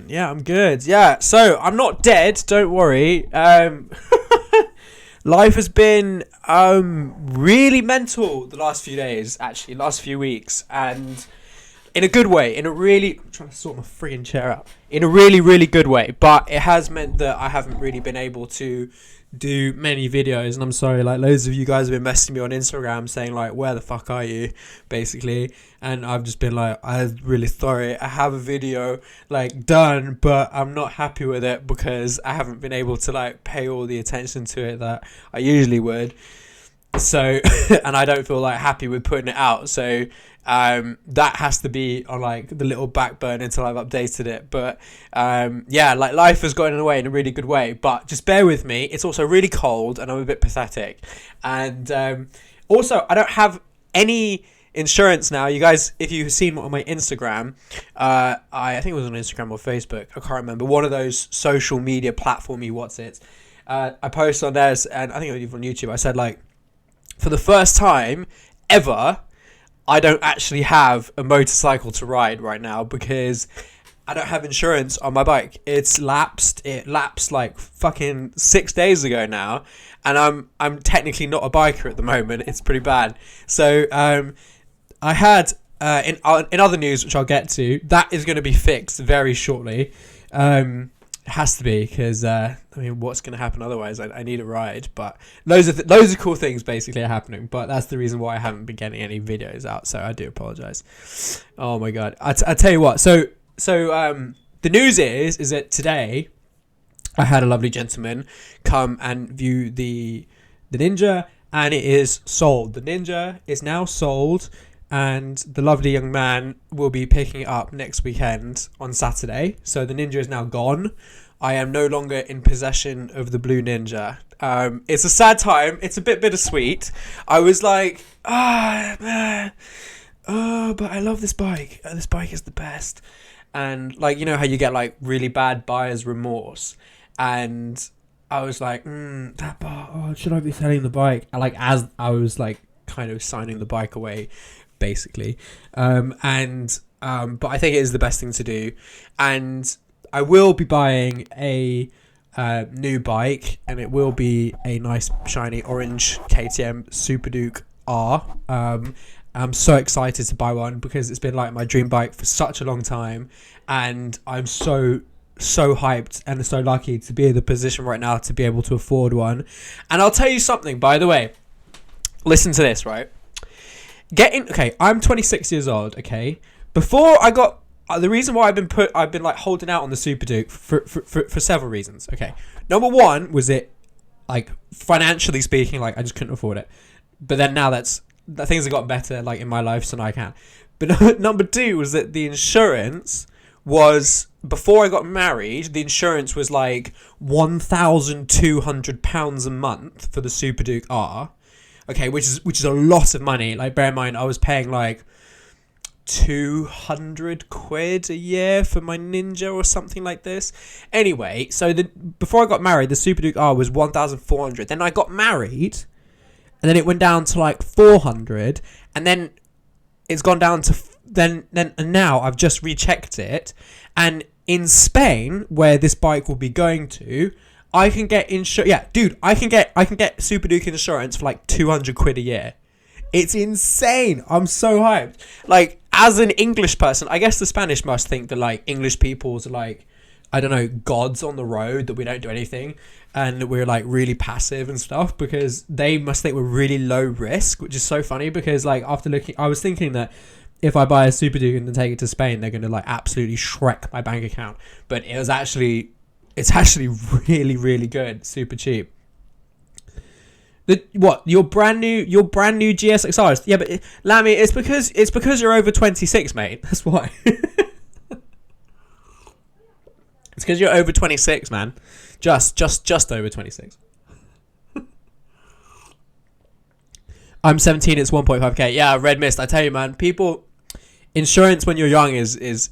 Yeah, I'm good. Yeah, so I'm not dead. Don't worry. Life has been really mental the last few days, actually, last few weeks, and in a good way. I'm trying to sort my freaking chair out. In a really, really good way. But it has meant that I haven't really been able to do many videos, and I'm sorry, like loads of you guys have been messaging me on Instagram saying like, where the fuck are you, basically, and I've just been like, I'm really sorry, I have a video like done, but I'm not happy with it because I haven't been able to like pay all the attention to it that I usually would. So and I don't feel like happy with putting it out, so that has to be on like the little back burner until I've updated it. But yeah, like life has gotten in the way in a really good way, but just bear with me. It's also really cold and I'm a bit pathetic, and also I don't have any insurance now. You guys, if you've seen on my Instagram, I think it was on Instagram or Facebook, I can't remember, one of those social media platformy I posted on theirs, and I think it was even on YouTube. I said like, for the first time ever, I don't actually have a motorcycle to ride right now because I don't have insurance on my bike. It's lapsed. It lapsed like fucking 6 days ago now, and I'm technically not a biker at the moment. It's pretty bad. So I had in other news, which I'll get to, that is going to be fixed very shortly. It has to be, because I mean, what's going to happen otherwise? I need a ride, but loads of cool things basically are happening, but that's the reason why I haven't been getting any videos out, so I do apologize. Oh my god, I tell you what, so the news is that today I had a lovely gentleman come and view the Ninja, and it is sold. The Ninja is now sold, and the lovely young man will be picking it up next weekend on Saturday. So the Ninja is now gone. I am no longer in possession of the blue Ninja. It's a sad time. It's a bit bittersweet. I was like, man, but I love this bike. This bike is the best. And like, you know how you get like really bad buyer's remorse, and I was like, that bar, should I be selling the bike? And like, as I was like kind of signing the bike away, basically, but I think it is the best thing to do, and I will be buying a new bike, and it will be a nice shiny orange KTM Super Duke R. I'm so excited to buy one because it's been like my dream bike for such a long time, and I'm so hyped and so lucky to be in the position right now to be able to afford one. And I'll tell you something, by the way, listen to this, right? I'm 26 years old, okay? Before I got the reason why I've been like holding out on the Super Duke for several reasons. Okay, number one was it, like, financially speaking, like I just couldn't afford it. But then now things have gotten better, like in my life, so now I can. But number two was that the insurance was, before I got married, the insurance was like £1,200 a month for the Super Duke R. Okay, which is a lot of money. Like, bear in mind, I was paying like 200 quid a year for my Ninja or something like this. Anyway, so before I got married, the Super Duke R was 1,400. Then I got married, and then it went down to like 400, and then it's gone down to and now I've just rechecked it, and in Spain, where this bike will be going to, I can get insurance. Yeah, dude, I can get Super Duke insurance for like 200 quid a year. It's insane. I'm so hyped. Like, as an English person, I guess the Spanish must think that like English people's like, I don't know, gods on the road, that we don't do anything and we're like really passive and stuff, because they must think we're really low risk, which is so funny because like after looking, I was thinking that if I buy a Super Duke and then take it to Spain, they're going to like absolutely Shrek my bank account. But it's actually really, really good, super cheap. Your brand new GSXRs? Yeah, but Lammy, it's because you're over 26, mate. That's why. It's because you're over 26, man. Just over 26. I'm 17. It's 1.5k. Yeah, Red Mist. I tell you, man. Insurance when you're young is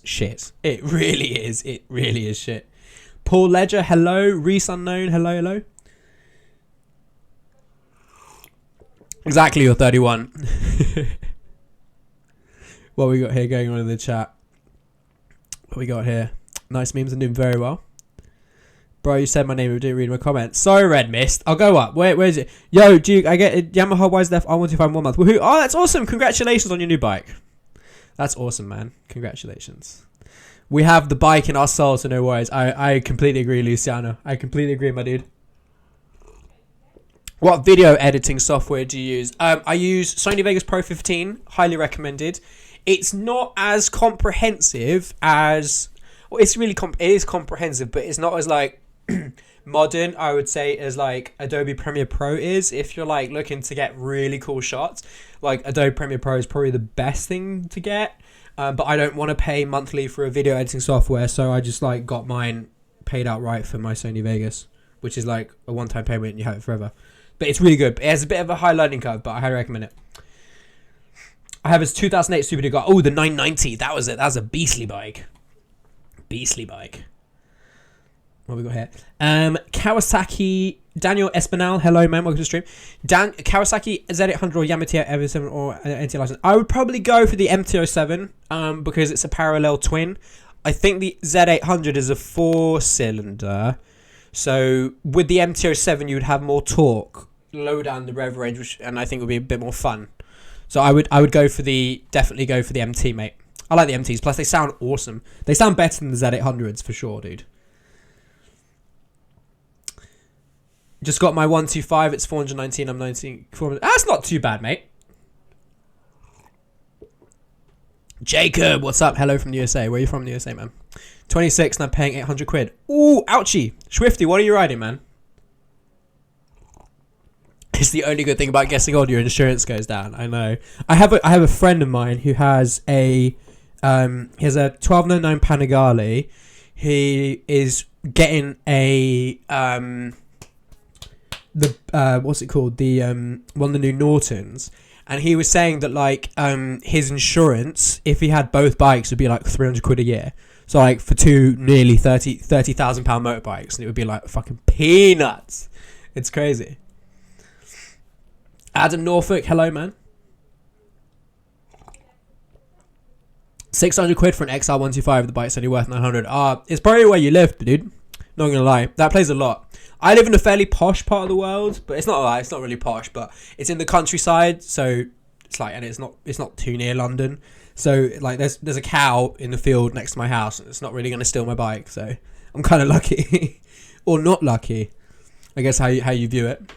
shit. It really is. It really is shit. Paul Ledger, hello. Reese Unknown, hello. Exactly, you're 31. What we got here going on in the chat? What we got here? Nice memes and doing very well. Bro, you said my name, but didn't read my comments. Sorry, Red Mist. I'll go up. Where is it? Yo, Duke, I get it. Yamaha YZF R125 1 month. Woohoo. Oh, that's awesome. Congratulations on your new bike. That's awesome, man. Congratulations. We have the bike in our soul, so no worries. I completely agree, Luciano. I completely agree, my dude. What video editing software do you use? I use Sony Vegas Pro 15. Highly recommended. It's not as comprehensive as... Well, it's really... it is comprehensive, but it's not as, like... modern, I would say, as like Adobe Premiere Pro is. If you're like looking to get really cool shots, like Adobe Premiere Pro is probably the best thing to get, but I don't want to pay monthly for a video editing software, so I just like got mine paid outright for my Sony Vegas, which is like a one-time payment and you have it forever. But it's really good. It has a bit of a high learning curve, but I highly recommend it. I have his 2008 Super Duke. Oh, the 990. That was it. That was a beastly bike. What we got here? Kawasaki Daniel Espinal. Hello, man. Welcome to the stream. Kawasaki Z800 or Yamaha Evo7 or NT license. I would probably go for the MT-07 because it's a parallel twin. I think the Z800 is a 4-cylinder. So with the MT-07, you would have more torque, low down the rev range, and I think it would be a bit more fun. So I would definitely go for the MT, mate. I like the MTs. Plus, they sound awesome. They sound better than the Z800s for sure, dude. Just got my 125. It's 419. I'm 19. That's not too bad, mate. Jacob, what's up? Hello from the USA. Where are you from in the USA, man? 26 and I'm paying 800 quid. Ooh, ouchie. Swifty, what are you riding, man? It's the only good thing about getting older. Your insurance goes down. I know. I have a friend of mine who has a 1299 Panigale. He is getting a what's it called? The one of the new Nortons. And he was saying that like his insurance, if he had both bikes, would be like 300 quid a year. So like for two nearly 30,000 pound motorbikes, and it would be like fucking peanuts. It's crazy. Adam Norfolk, hello man. 600 quid for an XR125. The bike's only worth 900. It's probably where you live, dude. Not gonna lie, that plays a lot. I live in a fairly posh part of the world, but it's not really posh, but it's in the countryside, so it's like, and it's not too near London, so like there's a cow in the field next to my house, and it's not really gonna steal my bike, so I'm kind of lucky, or not lucky, I guess how you view it.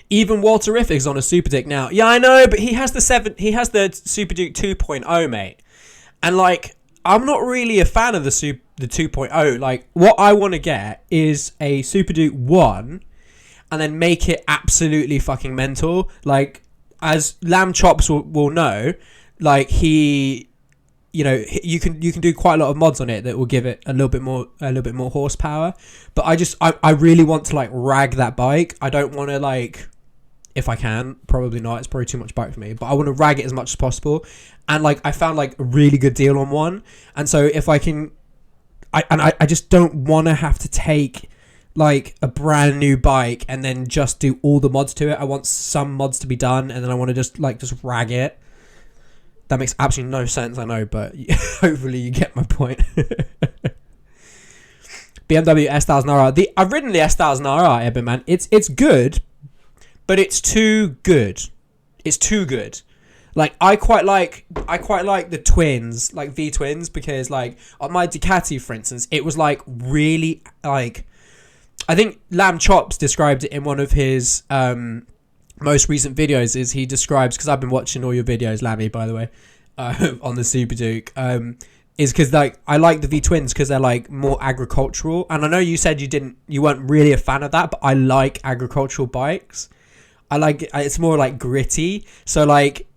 Even Walter Riffig's on a Super Duke now. Yeah, I know, but he has the Super Duke 2.0, mate, and like I'm not really a fan of the 2.0. Like, what I want to get is a Super Duke 1 and then make it absolutely fucking mental. Like, as Lamb Chops will know, like, you can do quite a lot of mods on it that will give it a little bit more horsepower. But I really want to, like, rag that bike. I don't want to, like... If I can, probably not. It's probably too much bike for me. But I want to rag it as much as possible. And like I found like a really good deal on one. And so if I can, I just don't want to have to take like a brand new bike and then just do all the mods to it. I want some mods to be done, and then I want to just rag it. That makes absolutely no sense, I know, but hopefully you get my point. BMW S1000RR. I've ridden the S1000RR, Eben, man. It's good. But it's too good. It's too good. Like I quite like the twins, like V twins, because like on my Ducati, for instance, it was like really like I think Lamb Chops described it in one of his most recent videos. Is he describes, because I've been watching all your videos, Lammy, by the way, on the Super Duke. Is because like I like the V twins because they're like more agricultural, and I know you said you weren't really a fan of that, but I like agricultural bikes. I like it's more like gritty. So like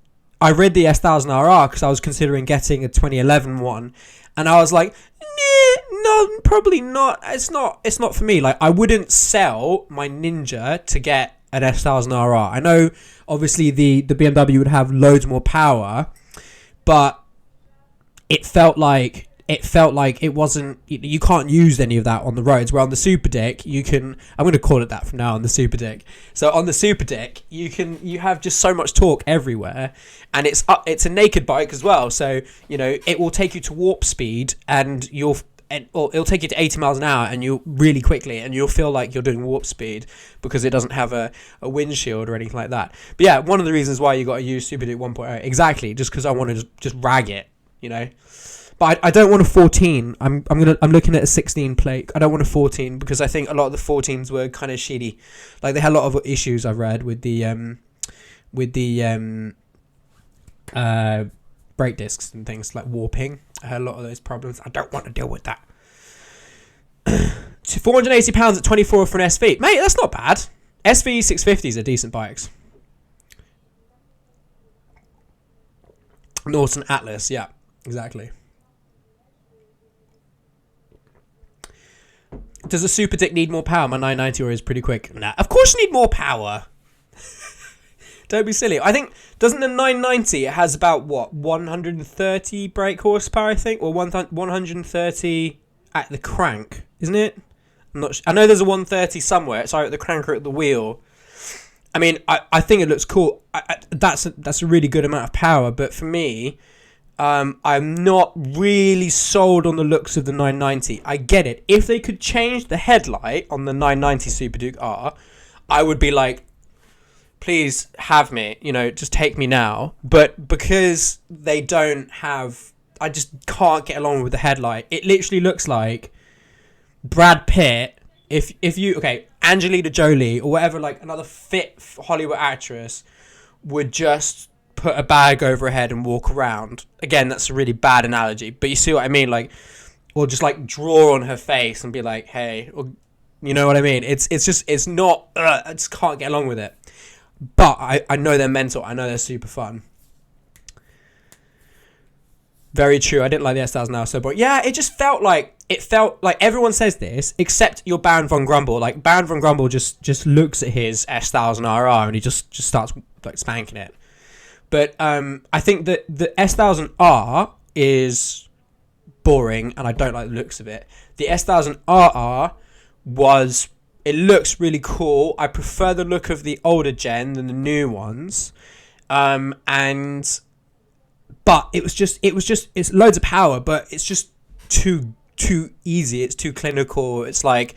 I read the S1000RR because I was considering getting a 2011 one, and I was like, no, probably not. It's not for me. Like I wouldn't sell my Ninja to get an S1000RR. I know obviously the BMW would have loads more power, but it felt like it felt like it wasn't, you can't use any of that on the roads, where on the Super Dick you can, I'm going to call it that from now on, the Super Dick. So on the Super Dick you have just so much torque everywhere, and it's a naked bike as well, so it will take you to warp speed, and it'll take you to 80 miles an hour, and you'll really quickly, and you'll feel like you're doing warp speed because it doesn't have a windshield or anything like that. But yeah, one of the reasons why you got to use Super Duke 1.0, exactly, just because I want to just rag it, But I don't want a 14. I'm looking at a 16 plate. I don't want a 14 because I think a lot of the 14s were kind of shitty. Like, they had a lot of issues I've read with the brake discs and things, like warping. I had a lot of those problems. I don't want to deal with that. £480 at 24 for an SV. Mate, that's not bad. SV 650s are decent bikes. Norton Atlas, yeah, exactly. Does a Super Dick need more power? My 990 is pretty quick. Nah, of course you need more power. Don't be silly. I think, doesn't the 990, it has about, 130 brake horsepower, I think? Or 130 at the crank, isn't it? I'm not sure. I know there's a 130 somewhere. It's either at the crank or at the wheel. I mean, I think it looks cool. That's a really good amount of power. But for me, I'm not really sold on the looks of the 990. I get it. If they could change the headlight on the 990 Super Duke R, I would be like, please have me, just take me now. But because they don't have, I just can't get along with the headlight. It literally looks like Brad Pitt, Angelina Jolie or whatever, like another fit Hollywood actress would just put a bag over her head and walk around. Again, that's a really bad analogy, but you see what I mean? Like, or just like draw on her face and be like, hey, or, you know what I mean? It's not, I just can't get along with it. But I know they're mental. I know they're super fun. Very true. I didn't like the S1000R so, but yeah, it felt like everyone says this except your Baron von Grumble. Like, Baron von Grumble just looks at his S1000RR and he just starts like spanking it. But I think that the S1000R is boring and I don't like the looks of it. The S1000RR it looks really cool. I prefer the look of the older gen than the new ones. But it's loads of power, but it's just too easy. It's too clinical. It's like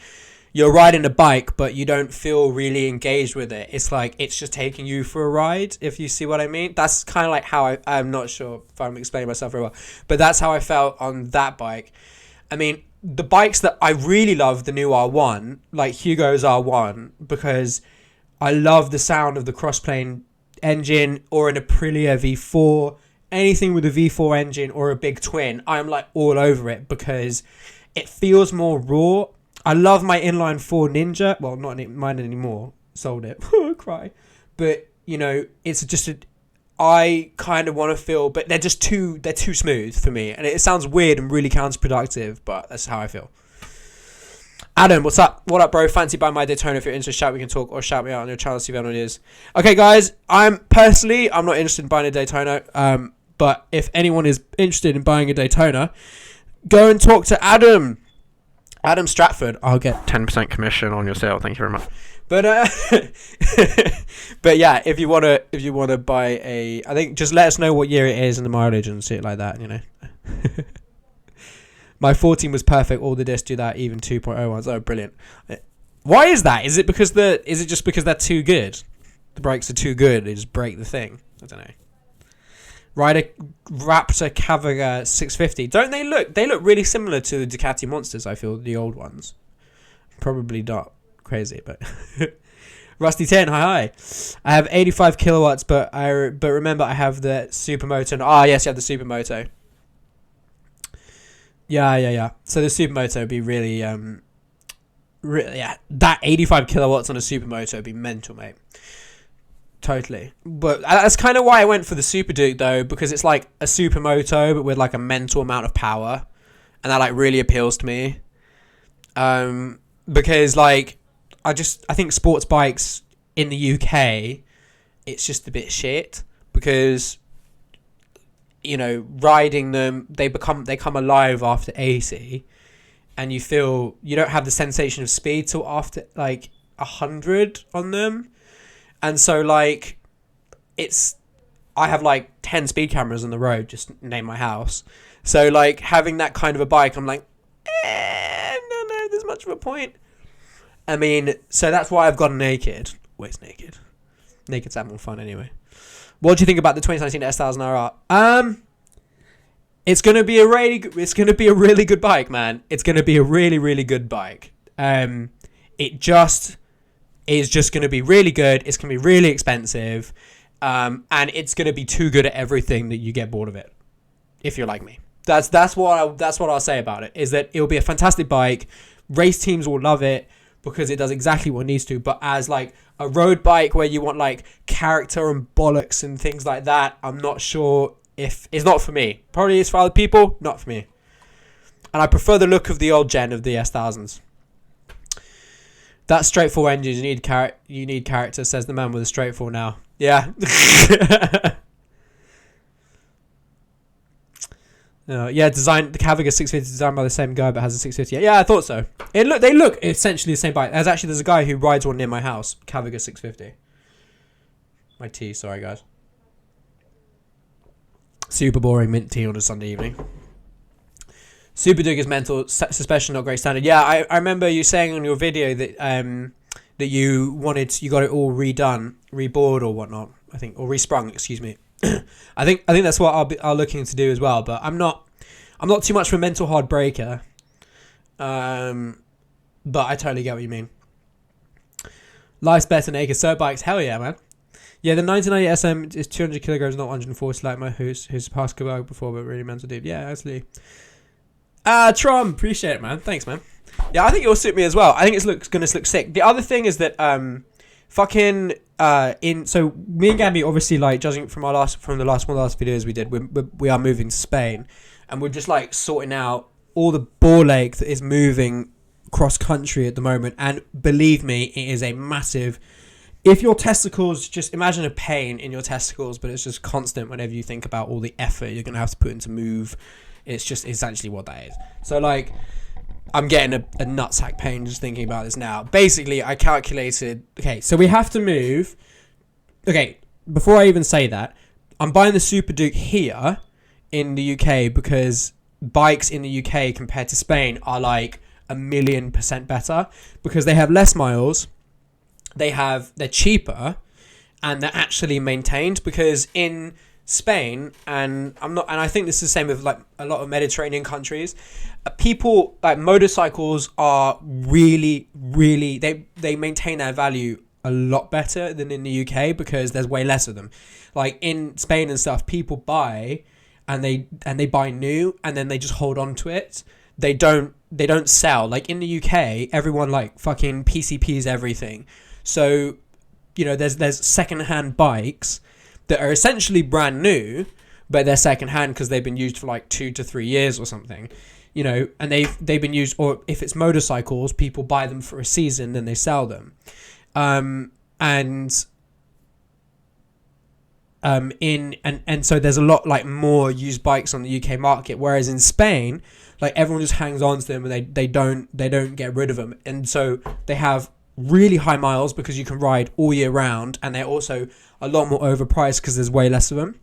you're riding a bike, but you don't feel really engaged with it. It's like it's just taking you for a ride, if you see what I mean. That's kind of like how I'm not sure if I'm explaining myself very well, but that's how I felt on that bike. I mean, the bikes that I really love, the new R1, like Hugo's R1, because I love the sound of the crossplane engine, or an Aprilia V4, anything with a V4 engine or a big twin. I'm like all over it because it feels more raw. I love my inline 4 Ninja. Well, not mine anymore. Sold it. Cry. But, it's just I kind of want to feel, but they're too smooth for me. And it sounds weird and really counterproductive, but that's how I feel. Adam, what's up? What up, bro? Fancy buying my Daytona? If you're interested, shout, we can talk, or shout me out on your channel, see if anyone is. Okay, guys, I'm not interested in buying a Daytona. But if anyone is interested in buying a Daytona, go and talk to Adam Stratford. I'll get 10% commission on your sale. Thank you very much. But but yeah, if you wanna buy I think just let us know what year it is and the mileage and shit like that. My 14 was perfect. All the discs do that. Even 2.0 ones. Oh, brilliant. Why is that? Is it just because they're too good? The brakes are too good. They just break the thing. I don't know. Ride a Raptor Cavalier 650. Don't they look? They look really similar to the Ducati Monsters. I feel, the old ones. Probably not crazy, but Rusty 10. Hi. I have 85 kilowatts, but remember I have the Supermoto. Yes, you have the Supermoto. Yeah. So the Supermoto would be really that 85 kilowatts on a Supermoto would be mental, mate. Totally. But that's kind of why I went for the Super Duke, though, because it's like a Supermoto but with like a mental amount of power, and that like really appeals to me. Because like I think sports bikes in the UK, it's just a bit shit, because riding them, they come alive after 80, and you don't have the sensation of speed till after like 100 on them. And so like I have like 10 speed cameras on the road, just name my house. So like having that kind of a bike, I'm like, no, there's much of a point. I mean, so that's why I've gone naked. Where's naked? Naked's having fun anyway. What do you think about the 2019 S1000RR? It's gonna be a really good bike, man. It's gonna be a really, really good bike. It just is just gonna be really good. It's gonna be really expensive, and it's gonna be too good at everything that you get bored of it. If you're like me, that's what I'll say about it. Is that it'll be a fantastic bike. Race teams will love it because it does exactly what it needs to. But as like a road bike where you want like character and bollocks and things like that, I'm not sure if it's not for me. Probably is for other people, not for me. And I prefer the look of the old gen of the S1000s. That's straightforward engines. You need character, says the man with a straightforward now. Yeah. The Kavga 650 is designed by the same guy but has a 650. Yeah, I thought so. They look essentially the same bike. There's a guy who rides one near my house, Kavga 650. My tea, sorry guys. Super boring mint tea on a Sunday evening. Super Duke is mental. Suspension not great standard. Yeah, I remember you saying on your video that you got it all redone, rebored or whatnot. I think, or resprung. Excuse me. I think that's what I'll looking to do as well. But I'm not too much of a mental hard breaker. But I totally get what you mean. Life's better naked. So bikes, hell yeah, man. Yeah, the 1990 SM is 200 kilograms, not 140, like my who's passed bike before, but really mental dude. Yeah, absolutely. Trom, appreciate it, man. Thanks, man. Yeah, I think it'll suit me as well. I think it's gonna look sick. The other thing is that so me and Gabby, obviously, like judging from one of the last videos we did, we are moving to Spain, and we're just like sorting out all the ball ache that is moving cross country at the moment. And believe me, it is a massive. If your testicles, just imagine a pain in your testicles, but it's just constant whenever you think about all the effort you're going to have to put into move. It's just essentially what that is. So, like, I'm getting a nutsack pain just thinking about this now. Basically, I calculated, okay, so we have to move. Okay, before I even say that, I'm buying the Super Duke here in the UK because bikes in the UK compared to Spain are like 1,000,000% better because they have less miles. They're cheaper and they're actually maintained, because in Spain, and I think this is the same with like a lot of Mediterranean countries, people like motorcycles are really they maintain their value a lot better than in the UK because there's way less of them. Like in Spain and stuff, people buy and they buy new and then they just hold on to it. They don't sell. Like in the UK, everyone like fucking PCPs everything. So, there's second-hand bikes that are essentially brand new, but they're second-hand because they've been used for like 2 to 3 years or something, and they've been used. Or if it's motorcycles, people buy them for a season, then they sell them, and so there's a lot like more used bikes on the UK market, whereas in Spain, like everyone just hangs on to them and they don't get rid of them, and so they have really high miles because you can ride all year round, and they're also a lot more overpriced because there's way less of them.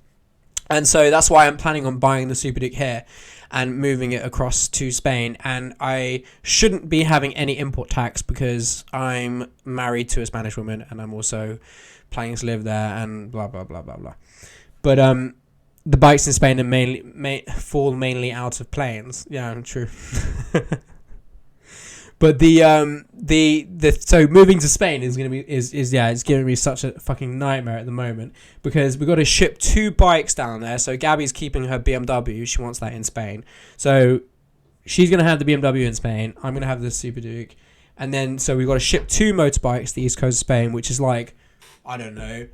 And so that's why I'm planning on buying the Super Duke here and moving it across to Spain. And I shouldn't be having any import tax because I'm married to a Spanish woman and I'm also planning to live there and blah blah blah blah blah. But the bikes in Spain are fall mainly out of planes. Yeah, true. But so moving to Spain is it's giving me such a fucking nightmare at the moment because we've got to ship 2 bikes down there. So Gabby's keeping her BMW. She wants that in Spain. So she's going to have the BMW in Spain. I'm going to have the Super Duke. And then so we've got to ship 2 motorbikes to the east coast of Spain, which is like, I don't know,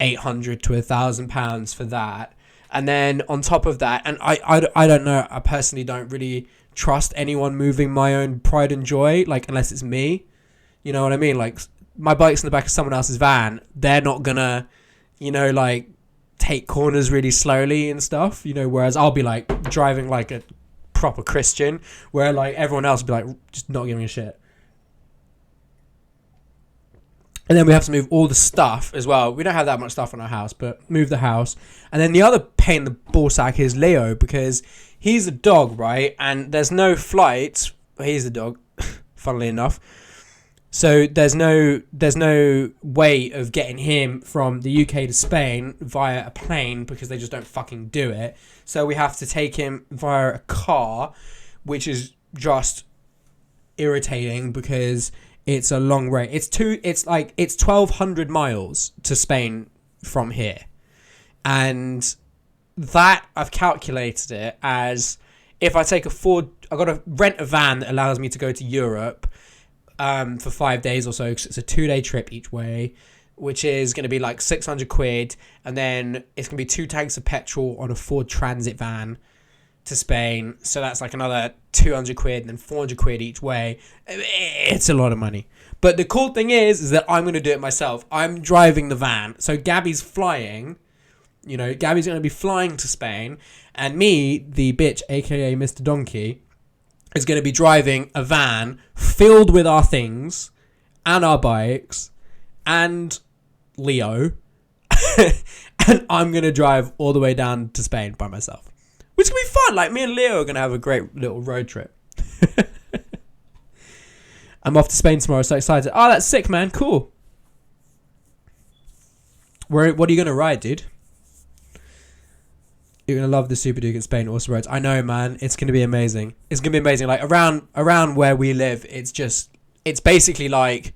£800 to £1,000 for that. And then on top of that, and I don't know, I personally don't really trust anyone moving my own pride and joy, like unless it's me, you know what I mean? Like my bike's in the back of someone else's van, they're not gonna, like take corners really slowly and stuff, you know, whereas I'll be like driving like a proper Christian, where like everyone else will be like just not giving a shit. And then we have to move all the stuff as well. We don't have that much stuff in our house, but move the house. And then the other pain in the ballsack is Leo, because he's a dog, right? And there's no flights. He's the dog, funnily enough. So there's no way of getting him from the UK to Spain via a plane, because they just don't fucking do it. So we have to take him via a car, which is just irritating because it's a long way. It's 1,200 miles to Spain from here. And that, I've calculated it as, if I take I've got to rent a van that allows me to go to Europe for 5 days or so. It's a 2-day trip each way, which is going to be like 600 quid. And then it's going to be 2 tanks of petrol on a Ford Transit van to Spain. So that's like another 200 quid and then 400 quid each way. It's a lot of money. But the cool thing is that I'm going to do it myself. I'm driving the van. So Gabby's flying. You know, Gabby's going to be flying to Spain. And me, the bitch, aka Mr. Donkey, is going to be driving a van filled with our things and our bikes and Leo. And I'm going to drive all the way down to Spain by myself. Which is going to be fun. Like, me and Leo are going to have a great little road trip. I'm off to Spain tomorrow, so excited. Oh, that's sick, man. Cool. What are you going to ride, dude? You're going to love the Super Duke in Spain, also roads. I know, man. It's going to be amazing. It's going to be amazing. Like, around where we live, it's basically like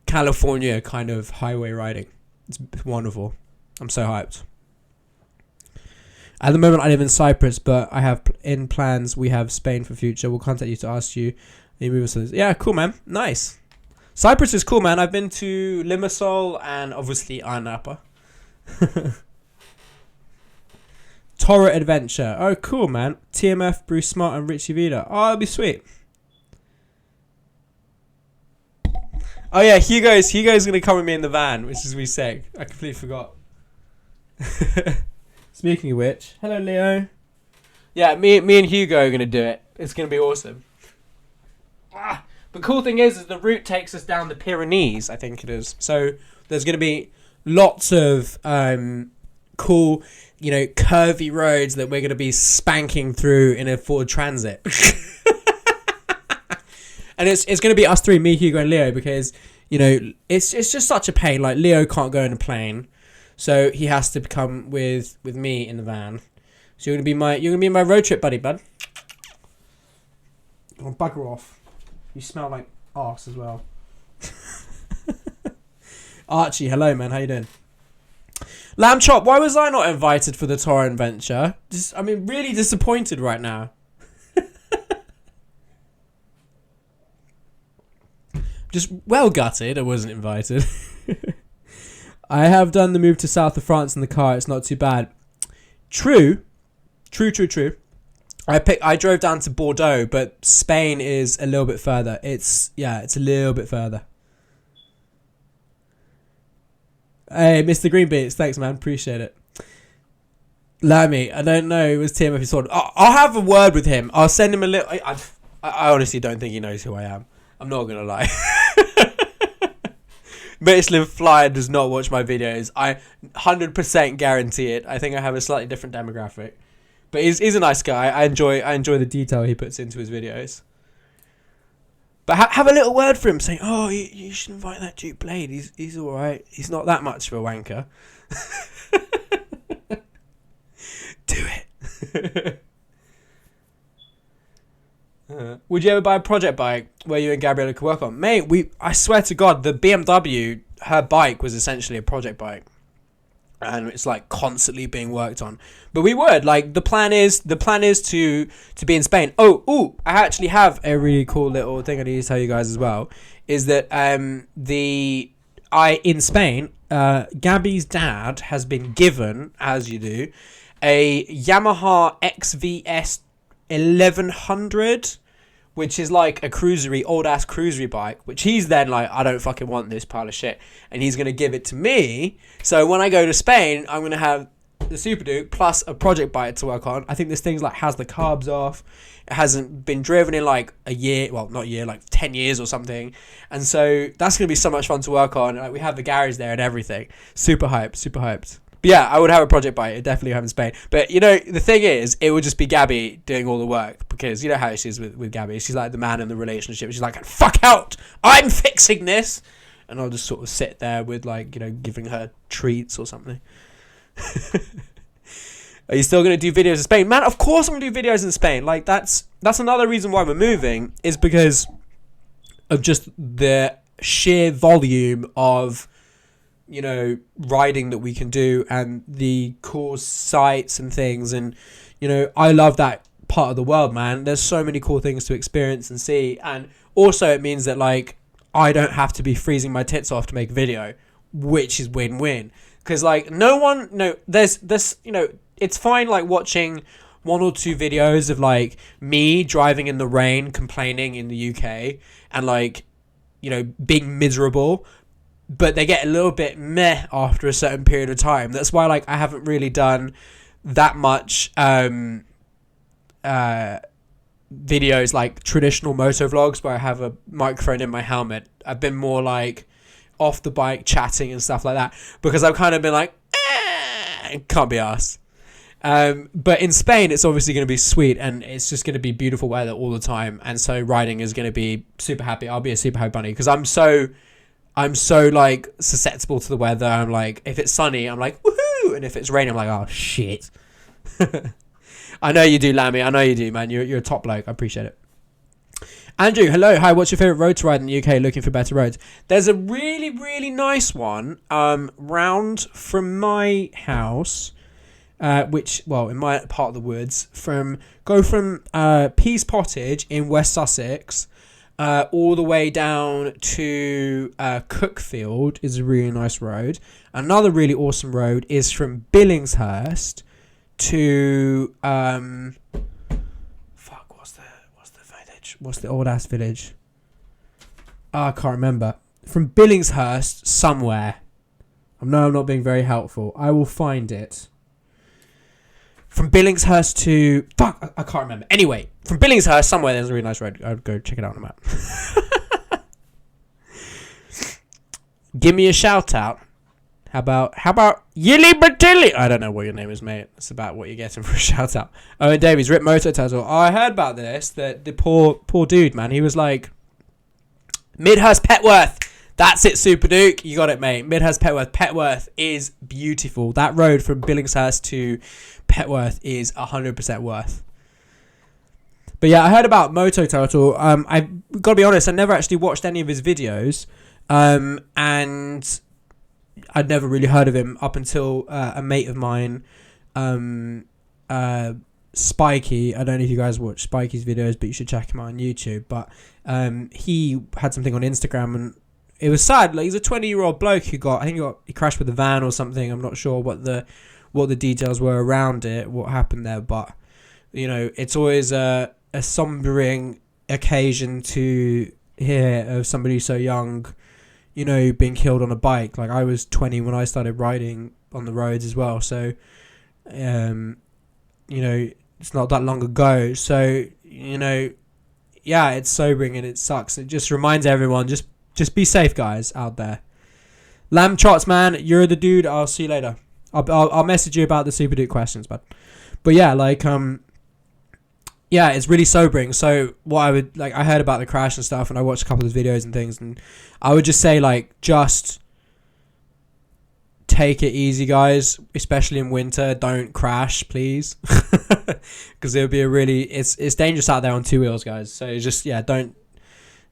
California kind of highway riding. It's wonderful. I'm so hyped. At the moment, I live in Cyprus, but I have in plans. We have Spain for future. We'll contact you to ask you. Yeah, cool, man. Nice. Cyprus is cool, man. I've been to Limassol and obviously Ayia Napa. Torah Adventure. Oh, cool, man. TMF, Bruce Smart, and Richie Vida. Oh, that'd be sweet. Oh, yeah, Hugo's going to come with me in the van, which is really sick. I completely forgot. Speaking of which, hello, Leo. Yeah, me and Hugo are going to do it. It's going to be awesome. The cool thing is the route takes us down the Pyrenees, I think it is. So there's going to be lots of cool, you know, curvy roads that we're going to be spanking through in a Ford Transit. And it's going to be us three, me, Hugo, and Leo, because, you know, it's just such a pain. Like, Leo can't go in a plane, so he has to come with me in the van. So you're going to be my road trip buddy, bud. Oh, bugger off. You smell like arse as well. Archie, hello, man. How you doing? Lamb Chop, why was I not invited for the Torah Adventure? Really disappointed right now. Just well gutted I wasn't invited. I have done the move to south of France in the car. It's not too bad. True. I drove down to Bordeaux, but Spain is a little bit further. It's a little bit further. Hey, Mr. Greenbeats, thanks, man. Appreciate it. Lammy, I don't know. It was TMF who saw it. I'll have a word with him. I'll send him a little... I honestly don't think he knows who I am. I'm not going to lie. Michelin Flyer does not watch my videos. I 100% guarantee it. I think I have a slightly different demographic. But he's a nice guy. I enjoy the detail he puts into his videos. But have a little word for him, saying, "Oh, you should invite that Duke Blade. He's all right. He's not that much of a wanker." Do it. Would you ever buy a project bike where you and Gabriella could work on? Mate, I swear to God, the BMW, her bike was essentially a project bike. And it's like constantly being worked on. But we would, like, the plan is to be in Spain. I actually have a really cool little thing I need to tell you guys as well. Is that in Spain, Gabby's dad has been given, as you do, a Yamaha XVS 1100, which is like a old ass cruisery bike, which he's then like, I don't fucking want this pile of shit, and he's gonna give it to me. So when I go to Spain, I'm gonna have the Super Duke plus a project bike to work on. I think this thing's like has the carbs off. It hasn't been driven in like a year, well, not a year, like 10 years or something. And so that's going to be so much fun to work on. Like, we have the garage there and everything. Super hyped, super hyped. But yeah, I would have a project bike. It definitely have in Spain. But, you know, the thing is, it would just be Gabby doing all the work. Because you know how she is with Gabby. She's like the man in the relationship. She's like, fuck out! I'm fixing this! And I'll just sort of sit there with, like, you know, giving her treats or something. Are you still going to do videos in Spain? Man, of course I'm going to do videos in Spain. Like, that's another reason why we're moving, is because of just the sheer volume of, you know, riding that we can do and the cool sights and things. And, you know, I love that part of the world, man. There's so many cool things to experience and see. And also it means that, like, I don't have to be freezing my tits off to make a video, which is win-win. Because, like, there's, you know, it's fine, like, watching 1 or 2 videos of, like, me driving in the rain, complaining in the UK, and, like, you know, being miserable. But they get a little bit meh after a certain period of time. That's why, like, I haven't really done that much videos, like, traditional motovlogs where I have a microphone in my helmet. I've been more, like, off the bike chatting and stuff like that. Because I've kind of been like, can't be arsed. But in Spain, it's obviously going to be sweet, and it's just going to be beautiful weather all the time. And so riding is going to be super happy. I'll be a super happy bunny because I'm so like susceptible to the weather. I'm like, if it's sunny, I'm like, woohoo! And if it's raining, I'm like, oh shit. I know you do, Lammy. I know you do, man. You're a top bloke. I appreciate it. Andrew, hello. Hi, what's your favourite road to ride in the UK looking for better roads? There's a really, really nice one round from my house. Which, well, in my part of the woods, go from Pease Pottage in West Sussex all the way down to Cookfield is a really nice road. Another really awesome road is from Billingshurst to what's the village? What's the old ass village? I can't remember. From Billingshurst somewhere. I know I'm not being very helpful. I will find it. From Billingshurst to... Fuck, I can't remember. Anyway, from Billingshurst, somewhere there's a really nice road. I'd go check it out on the map. Give me a shout out. How about Yilly Batilly? I don't know what your name is, mate. It's about what you're getting for a shout out. Owen Davies, Rip Moto Turtle. Oh, I heard about this. The poor dude, man. He was like... Midhurst Petworth. That's it, Super Duke. You got it, mate. Midhurst Petworth. Petworth is beautiful. That road from Billingshurst to Petworth is 100% worth. But yeah, I heard about Moto Turtle. I've got to be honest, I never actually watched any of his videos. And I'd never really heard of him up until a mate of mine, Spikey. I don't know if you guys watch Spikey's videos, but you should check him out on YouTube. But he had something on Instagram, and it was sad. Like, he's a 20-year-old bloke who he crashed with a van or something. I'm not sure what the details were around it, what happened there, but you know, it's always a sombering occasion to hear of somebody so young, you know, being killed on a bike. Like, I was 20 when I started riding on the roads as well, so you know, it's not that long ago. So, you know, yeah, it's sobering and it sucks. It just reminds everyone, just be safe, guys, out there. Lamb Chots, man, you're the dude. I'll see you later. I'll message you about the Super Duke questions, but yeah, like, yeah, it's really sobering. So what I would, like, I heard about the crash and stuff, and I watched a couple of his videos and things, and I would just say, like, just take it easy, guys, especially in winter. Don't crash, please, because it would be it's dangerous out there on 2 wheels, guys. So just, yeah, don't,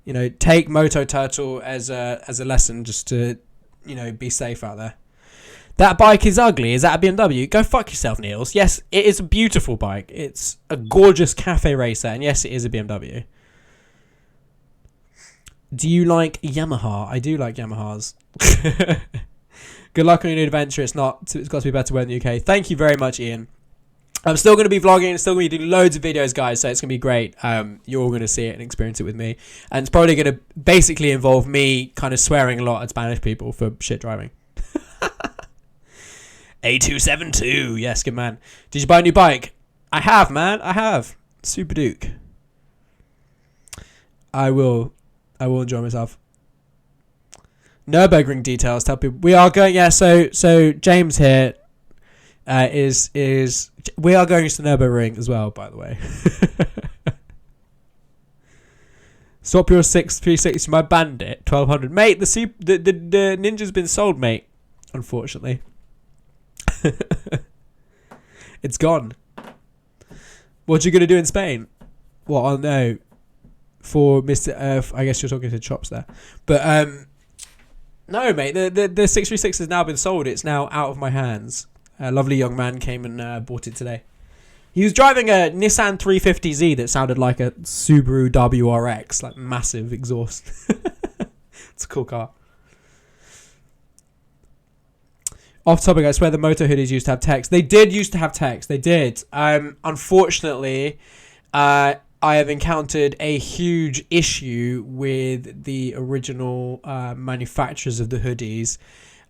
you know, take Moto Turtle as a lesson, just to, you know, be safe out there. That bike is ugly. Is that a BMW? Go fuck yourself, Niels. Yes, it is a beautiful bike. It's a gorgeous cafe racer, and yes, it is a BMW. Do you like Yamaha? I do like Yamahas. Good luck on your new adventure. It's got to be better weather in the UK. Thank you very much, Ian. I'm still going to be vlogging, still going to be doing loads of videos, guys, so it's going to be great. You're all going to see it and experience it with me. And it's probably going to basically involve me kind of swearing a lot at Spanish people for shit driving. A272. Yes, good man. Did you buy a new bike? I have, man. I have. Super Duke. I will enjoy myself. Nürburgring details. Tell people we are going. Yeah. So James here is we are going to the Nürburgring as well. By the way. Swap your 360 my Bandit 1200, mate. The Ninja's been sold, mate. Unfortunately, it's gone. What you gonna do in Spain? Well, I don't know. For Mr. I guess you're talking to Chops there, but no, mate. The 636 has now been sold. It's now out of my hands. A lovely young man came and bought it today. He was driving a Nissan 350Z that sounded like a Subaru WRX, like massive exhaust. It's a cool car. Off topic, I swear the moto hoodies used to have text. They did used to have text. They did. Unfortunately, I have encountered a huge issue with the original manufacturers of the hoodies,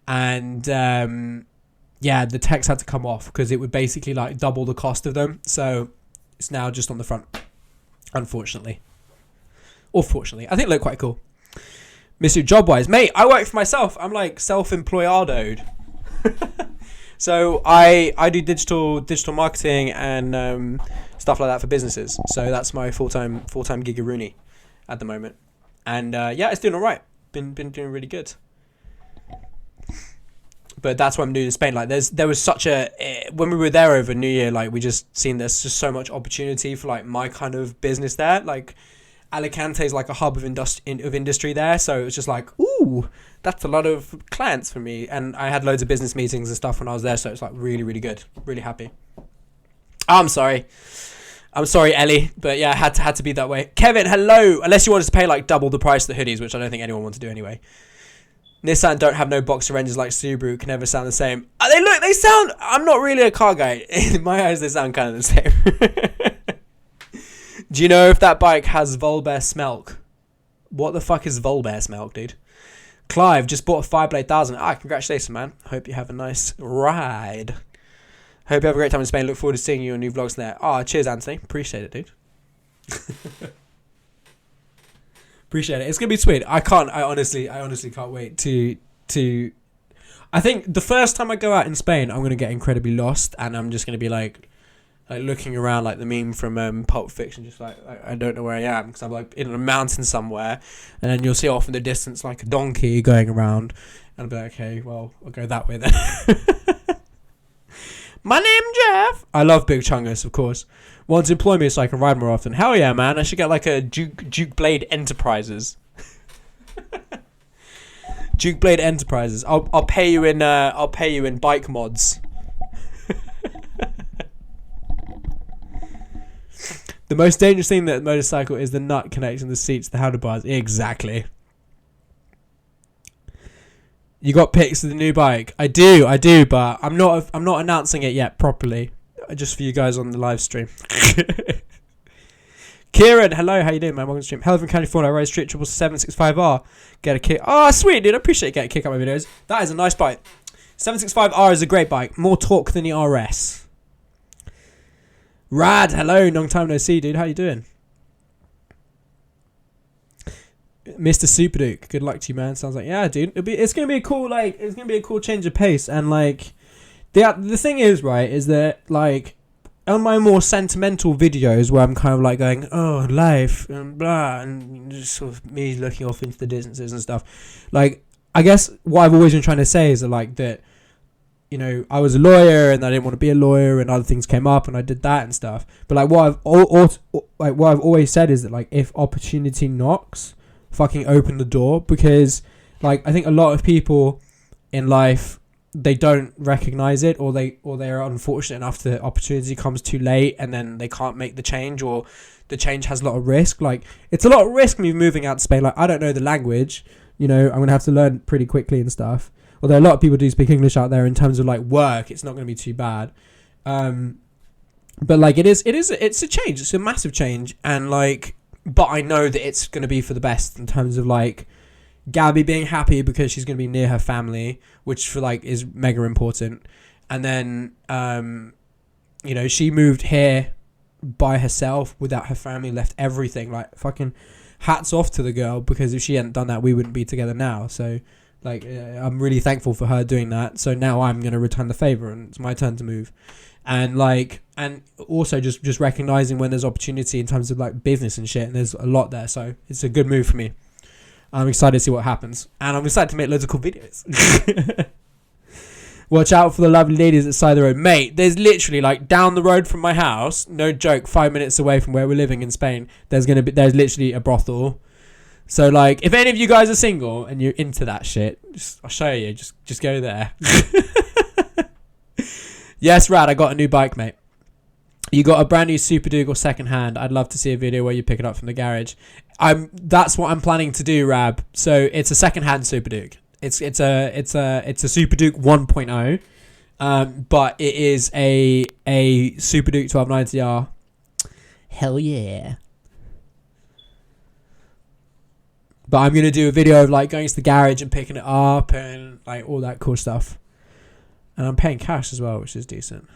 and yeah, the text had to come off because it would basically like double the cost of them. So it's now just on the front, unfortunately. Or fortunately. I think it looked quite cool. Miss you job-wise. Mate, I work for myself. I'm like self-employadoed. So I do digital marketing and stuff like that for businesses. So that's my full-time gigaroony at the moment. And yeah, it's doing all right. Been doing really good. But that's what I'm doing in Spain. Like, there was such a when we were there over New Year, like we just seen there's just so much opportunity for like my kind of business there. Like Alicante is like a hub of industry there, so it was just like, ooh, that's a lot of clients for me. And I had loads of business meetings and stuff when I was there, so it's like really, really good, really happy. I'm sorry, Ellie, but yeah, had to be that way. Kevin, hello. Unless you wanted to pay like double the price of the hoodies, which I don't think anyone wants to do anyway. Nissan don't have no boxer engines like Subaru, can never sound the same. They sound, I'm not really a car guy. In my eyes, they sound kind of the same. Do you know if that bike has Volbear Smelk? What the fuck is Volbear Smelk, dude? Clive just bought a 5-blade 1000. Congratulations, man. Hope you have a nice ride. Hope you have a great time in Spain. Look forward to seeing you on new vlogs there. Cheers, Anthony. Appreciate it, dude. Appreciate it. It's gonna be sweet. I honestly can't wait to. I think the first time I go out in Spain, I'm gonna get incredibly lost, and I'm just gonna be like looking around like the meme from Pulp Fiction, just like I don't know where I am because I'm like in a mountain somewhere, and then you'll see off in the distance like a donkey going around, and I'll be like, okay, well I'll go that way then. My name Jeff. I love Big Chungus, of course. Want to employ me so I can ride more often? Hell yeah, man! I should get like a Duke Blade Enterprises. Duke Blade Enterprises. I'll pay you in bike mods. The most dangerous thing that motorcycle is the nut connecting the seats to the handlebars. Exactly. You got pics of the new bike? I do, but I'm not announcing it yet properly. Just for you guys on the live stream. Kieran, hello, how you doing, man? Welcome to stream. Hell from California, I ride Street 765R. Get a kick. Oh, sweet, dude. I appreciate getting a kick out of my videos. That is a nice bike. 765R is a great bike. More torque than the RS. Rad, hello. Long time no see, dude. How you doing? Mr. Super Duke, good luck to you, man. Sounds like, yeah, dude. It's gonna be a cool change of pace, and like the thing is, right, is that like on my more sentimental videos where I'm kind of like going, oh, life and blah, and just sort of me looking off into the distances and stuff. Like, I guess what I've always been trying to say is that, like, that, you know, I was a lawyer and I didn't want to be a lawyer and other things came up and I did that and stuff. But like what I've always said is that, like, if opportunity knocks, fucking open the door, because like I think a lot of people in life, they don't recognize it, or they are unfortunate enough that opportunity comes too late and then they can't make the change, or the change has a lot of risk. Like, it's a lot of risk me moving out to Spain. Like, I don't know the language, you know, I'm gonna have to learn pretty quickly and stuff. Although a lot of people do speak English out there, in terms of like work, it's not gonna be too bad. But like it's a change. It's a massive change, and like, but I know that it's gonna be for the best in terms of like Gabby being happy because she's going to be near her family, which for like is mega important. And then, you know, she moved here by herself without her family, left everything. Like, fucking hats off to the girl, because if she hadn't done that, we wouldn't be together now. So, like, I'm really thankful for her doing that. So now I'm going to return the favor, and it's my turn to move. And like, and also just recognizing when there's opportunity in terms of like business and shit, and there's a lot there. So it's a good move for me. I'm excited to see what happens, and I'm excited to make loads of cool videos. Watch out for the lovely ladies at the side of the road, mate. There's literally, like, down the road from my house, no joke, 5 minutes away from where we're living in Spain, there's literally a brothel. So, like, if any of you guys are single and you're into that shit, I'll show you. Just go there. Yes, Rad, I got a new bike, mate. You got a brand new Super Duke or second hand. I'd love to see a video where you pick it up from the garage. That's what I'm planning to do, Rab. So it's a second hand Super Duke. It's a Super Duke 1.0, but it is a Super Duke 1290R. Hell yeah! But I'm gonna do a video of like going to the garage and picking it up and like all that cool stuff. And I'm paying cash as well, which is decent.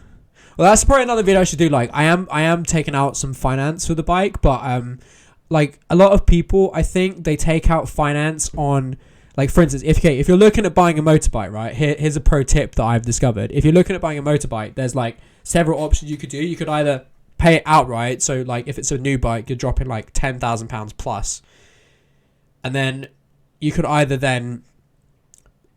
Well, that's probably another video I should do. Like, I am taking out some finance for the bike, but like a lot of people, I think they take out finance on. Like, for instance, if you're looking at buying a motorbike, right, here's a pro tip that I've discovered. If you're looking at buying a motorbike, there's, like, several options you could do. You could either pay it outright. So, like, if it's a new bike, you're dropping, like, £10,000 plus. And then you could either then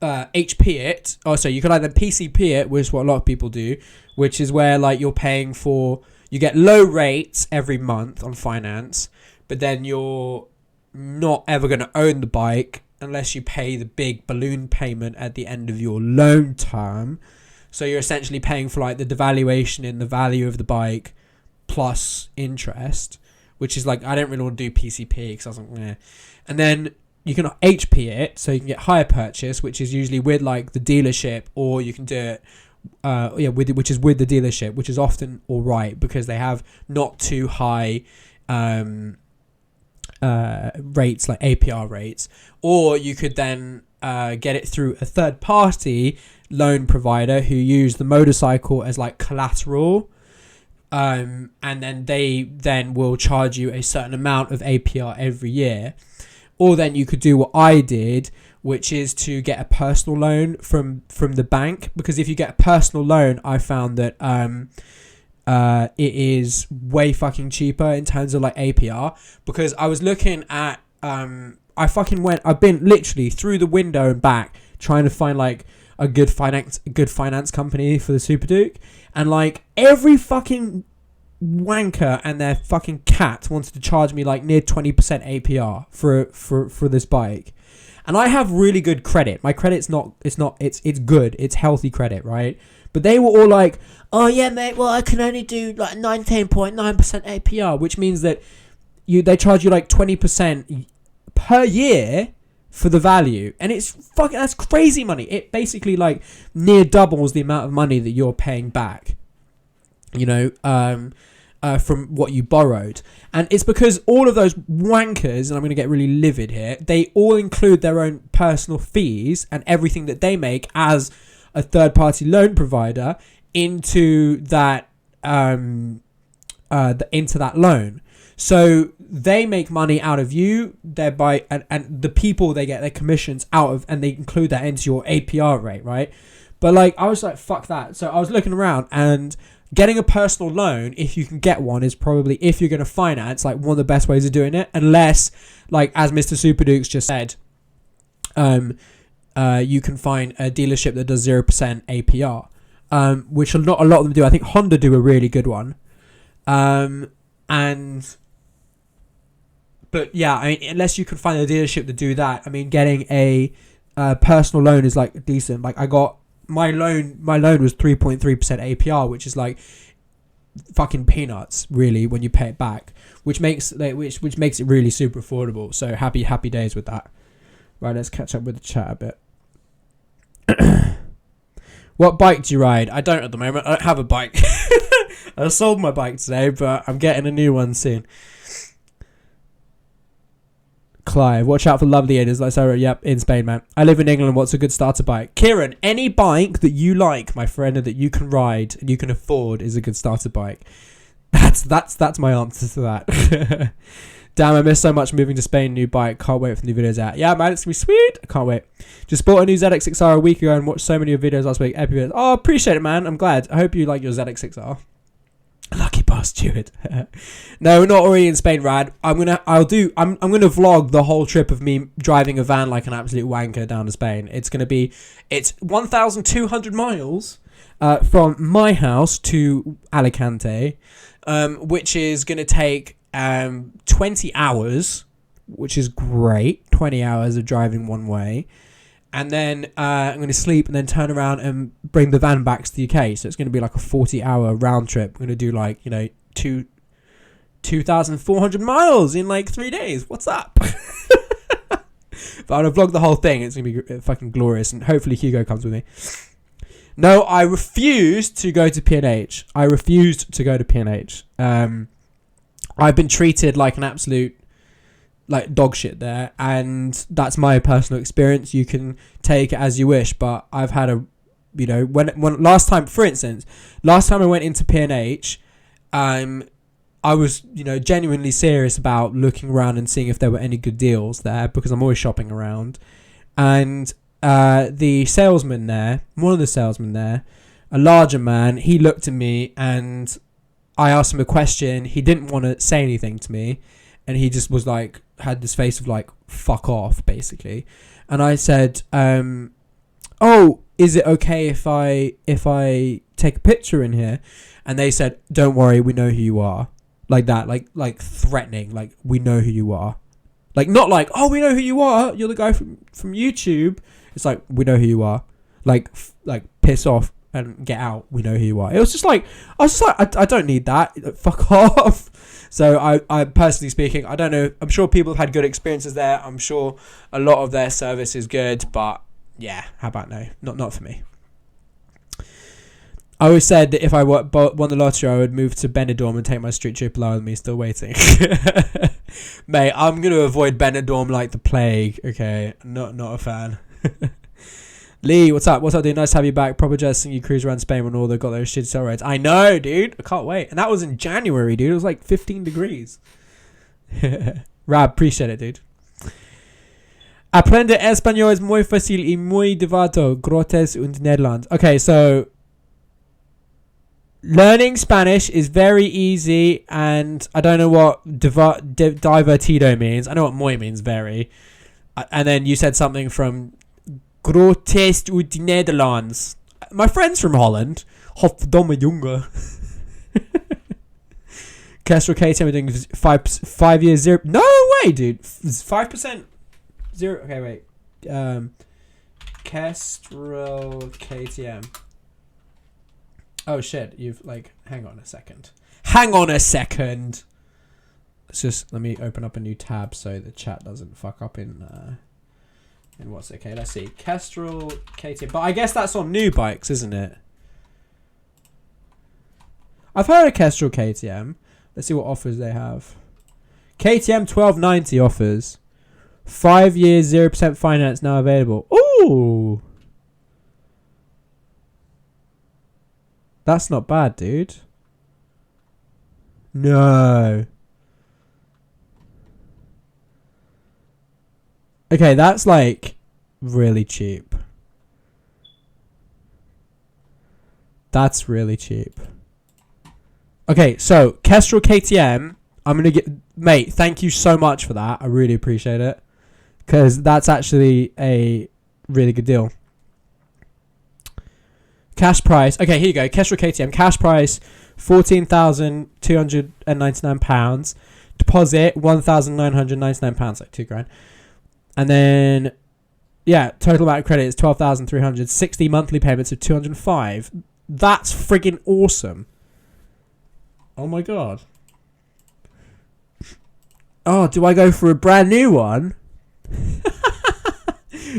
HP it. Oh, so you could either PCP it, which is what a lot of people do, which is where, like, you're paying for... You get low rates every month on finance, but then you're not ever going to own the bike unless you pay the big balloon payment at the end of your loan term. So you're essentially paying for like the devaluation in the value of the bike plus interest, which is like, I don't really want to do PCP because I was like, eh. And then you can HP it, so you can get hire purchase, which is usually with like the dealership, or you can do it which is with the dealership, which is often all right because they have not too high rates, like APR rates. Or you could then get it through a third party loan provider who use the motorcycle as like collateral, and then they then will charge you a certain amount of APR every year. Or then you could do what I did, which is to get a personal loan from the bank, because if you get a personal loan, I found that it is way fucking cheaper in terms of like APR, because I was looking at I've been literally through the window and back trying to find like a good finance company for the Super Duke, and like every fucking wanker and their fucking cat wanted to charge me like near 20% APR for this bike. And I have really good credit. My credit's it's good. It's healthy credit, right? But they were all like, oh yeah, mate, well I can only do like 19.9% APR, which means that they charge you like 20% per year for the value. And that's crazy money. It basically like near doubles the amount of money that you're paying back, you know, from what you borrowed. And it's because all of those wankers, and I'm going to get really livid here, they all include their own personal fees and everything that they make as a third-party loan provider into that into that loan. So they make money out of you, thereby, and the people, they get their commissions out of, and they include that into your APR rate, right? But like, I was like, fuck that. So I was looking around, and getting a personal loan, if you can get one, is probably, if you're going to finance, like one of the best ways of doing it, unless, like as Mr. Super Dukes just said, you can find a dealership that does 0% APR, which not a lot of them do. I think Honda do a really good one. But yeah, I mean, unless you can find a dealership to do that, I mean, getting a personal loan is like decent. Like I got my loan was 3.3% APR, which is like fucking peanuts, really, when you pay it back, which makes which makes it really super affordable. So happy days with that. Right, let's catch up with the chat a bit. What bike do you ride? I don't at the moment. I don't have a bike. I sold my bike today, but I'm getting a new one soon. Clive, watch out for lovely idiots like Sarah. Yep, in Spain, man. I live in England. What's a good starter bike? Kieran, any bike that you like, my friend, and that you can ride and you can afford is a good starter bike. That's my answer to that. Damn, I miss so much moving to Spain. New bike. Can't wait for the new videos out. Yeah, man, it's going to be sweet. I can't wait. Just bought a new ZX6R a week ago and watched so many of your videos last week. Epic videos. Oh, appreciate it, man. I'm glad. I hope you like your ZX6R. Lucky bastard. No, not already in Spain, Rad. I'm gonna vlog the whole trip of me driving a van like an absolute wanker down to Spain. It's 1,200 miles from my house to Alicante, which is gonna take 20 hours, which is great. 20 hours of driving one way. And then I'm going to sleep and then turn around and bring the van back to the UK. So it's going to be like a 40-hour round trip. I'm going to do 2,400 miles in 3 days. What's up? But I'm going to vlog the whole thing. It's going to be fucking glorious. And hopefully Hugo comes with me. No, I refused to go to P&H. I've been treated like an absolute dog shit there, and that's my personal experience. You can take it as you wish, but I've had when last time I went into P&H, I was genuinely serious about looking around and seeing if there were any good deals there, because I'm always shopping around. And one of the salesmen there, a larger man, he looked at me and I asked him a question. He didn't want to say anything to me, and he just was had this face of fuck off, basically. And I said, oh, is it okay if I take a picture in here? And they said, don't worry, we know who you are. Like that, like threatening, we know who you are. Not oh, we know who you are, you're the guy from YouTube. It's we know who you are. Piss off and get out, we know who you are. It was just I don't need that. Fuck off. So I personally speaking, I don't know. I'm sure people have had good experiences there. I'm sure a lot of their service is good, but yeah, how about no? Not for me. I always said that if I won the lottery, I would move to Benidorm and take my street trip along with me. Still waiting. Mate, I'm going to avoid Benidorm like the plague. Okay, not a fan. Lee, what's up? Dude? Nice to have you back. Proper just seeing you cruise around Spain when all they got those shitty cell roads. I know, dude. I can't wait. And that was in January, dude. It was 15 degrees. Rab, appreciate it, dude. Aprender español es muy fácil y muy divertido. Grotes und Nederlands. Okay, so learning Spanish is very easy, and I don't know what divertido means. I know what muy means, very. And then you said something from Grotes uit de Nederlands. My friend's from Holland. Hofdomme jongen. Kestrel KTM are doing 5 years 0. No way, dude. 5% 0. Okay, wait. Kestrel KTM. Oh shit, you've hang on a second. Let me open up a new tab so the chat doesn't fuck up in what's okay. Let's see. Kestrel KTM. But I guess that's on new bikes, isn't it? I've heard of Kestrel KTM. Let's see what offers they have. KTM 1290 offers. 5 years 0% finance now available. Ooh. That's not bad, dude. No. Okay, that's really cheap. That's really cheap. Okay, so Kestrel KTM, I'm going to get... Mate, thank you so much for that. I really appreciate it. Because that's actually a really good deal. Cash price. Okay, here you go. Kestrel KTM. Cash price, £14,299. Deposit, £1,999. Like £2,000. And then, yeah, total amount of credit is 12,300. 60 monthly payments of 205. That's friggin' awesome. Oh my god. Oh, do I go for a brand new one?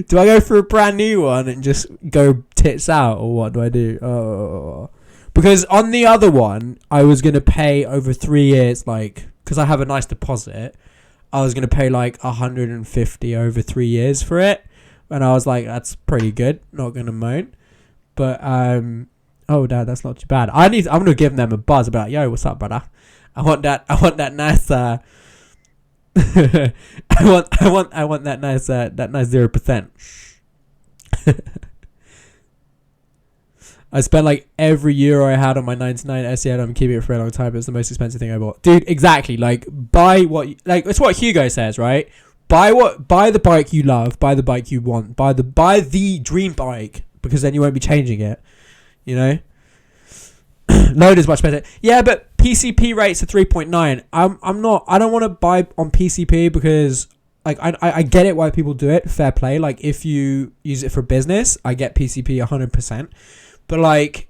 Do I go for a brand new one and just go tits out, or what do I do? Oh, because on the other one, I was gonna pay over 3 years, because I have a nice deposit. I was going to pay like 150 over 3 years for it. And I was like, that's pretty good. Not going to moan. But, oh, Dad, that's not too bad. I'm going to give them a buzz about, yo, what's up, brother? I want that nice, I want that nice 0%. I spent like every euro I had on my 99 SE, and I'm keeping it for a long time. It's the most expensive thing I bought. Dude, exactly. Like, buy what, it's what Hugo says, right? Buy the bike you love, buy the bike you want, buy the dream bike, because then you won't be changing it, you know? Load is much better. Yeah, but PCP rates are 3.9. I don't want to buy on PCP because like I get it why people do it. Fair play. Like if you use it for business, I get PCP 100%. But like,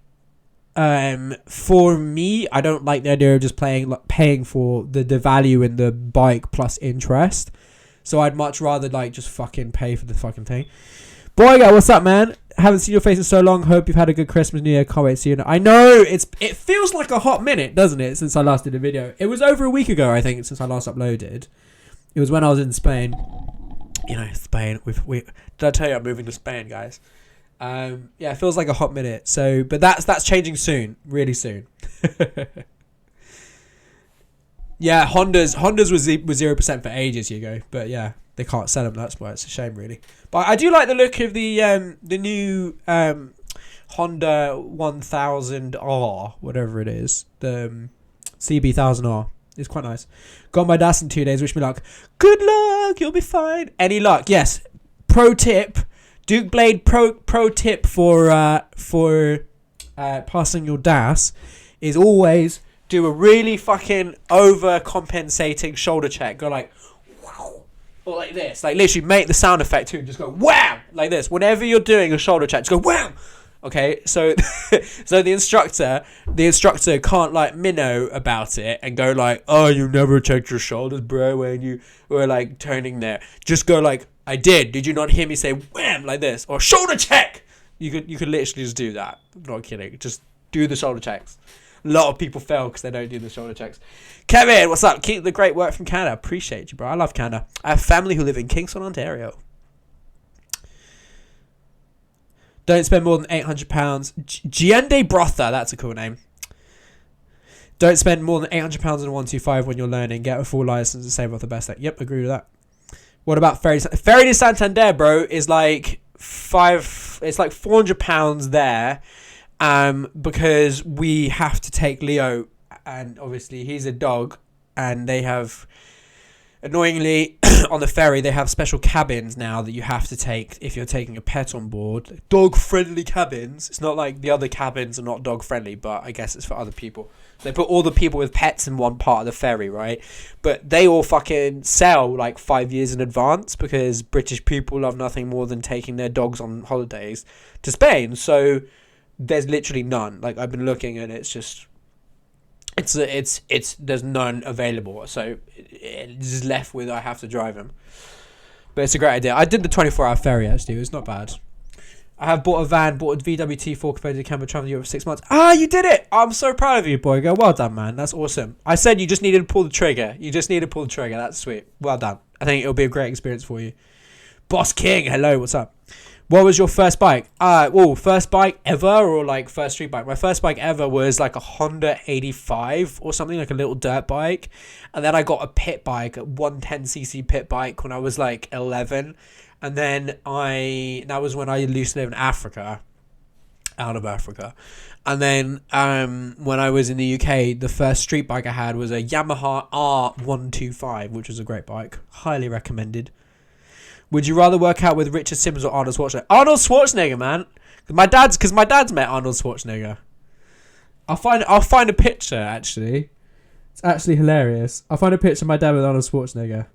for me, I don't like the idea of just paying for the value in the bike plus interest. So I'd much rather like just fucking pay for the fucking thing. Boy, what's up, man? Haven't seen your face in so long. Hope you've had a good Christmas, New Year. Can't wait to see you. I know it feels like a hot minute, doesn't it? Since I last did a video, it was over a week ago, I think, since I last uploaded. It was when I was in Spain. You know, Spain. Did I tell you I'm moving to Spain, guys? Yeah, it feels like a hot minute. So, but that's changing soon, really soon. Yeah, Hondas was 0% for ages, Hugo. But yeah, they can't sell them. That's why it's a shame, really. But I do like the look of the new Honda 1000R, whatever it is, the CB 1000R. It's quite nice. Got my DAS in 2 days. Wish me luck. Good luck. You'll be fine. Any luck? Yes. Pro tip. Duke Blade pro tip for passing your DAS is always do a really fucking overcompensating shoulder check. Go like, wow, or like this. Like literally make the sound effect too. Just go wham, like this. Whenever you're doing a shoulder check, just go wham. Okay, so so the instructor can't like minnow about it and go like, oh, you never checked your shoulders, bro, when you were like turning there. Just go like, I did. Did you not hear me say wham like this or shoulder check? You could literally just do that. I'm not kidding. Just do the shoulder checks. A lot of people fail because they don't do the shoulder checks. Kevin, what's up? Keep the great work from Canada. Appreciate you, bro. I love Canada. I have family who live in Kingston, Ontario. Don't spend more than £800. Giende Brotha, that's a cool name. Don't spend more than £800 on a 125 when you're learning. Get a full license and save off the best. Yep, agree with that. What about Ferry de Santander, bro? Is like it's like £400 there, because we have to take Leo, and obviously he's a dog, and they have. Annoyingly, on the ferry, they have special cabins now that you have to take if you're taking a pet on board. Dog-friendly cabins. It's not like the other cabins are not dog-friendly, but I guess it's for other people. They put all the people with pets in one part of the ferry, right? But they all fucking sell like 5 years in advance because British people love nothing more than taking their dogs on holidays to Spain. So there's literally none. Like I've been looking and it's just... It's there's none available, so it's just left with I have to drive him. But it's a great idea. I did the 24-hour ferry actually. It was not bad. I have bought a VWT4 converted to camper, traveling Europe for 6 months. Ah, you did it! I'm so proud of you, boy. Go, well done, man. That's awesome. I said you just needed to pull the trigger. That's sweet. Well done. I think it'll be a great experience for you. Boss King, hello. What's up? What was your first bike? First bike ever or like first street bike? My first bike ever was like a Honda 85 or something, like a little dirt bike. And then I got a pit bike, a 110cc pit bike when I was like 11. And then that was when I used to live in Africa, out of Africa. And then when I was in the UK, the first street bike I had was a Yamaha R125, which was a great bike. Highly recommended. Would you rather work out with Richard Simmons or Arnold Schwarzenegger? Arnold Schwarzenegger, man. Because my dad's met Arnold Schwarzenegger. I'll find a picture, actually. It's actually hilarious. I'll find a picture of my dad with Arnold Schwarzenegger.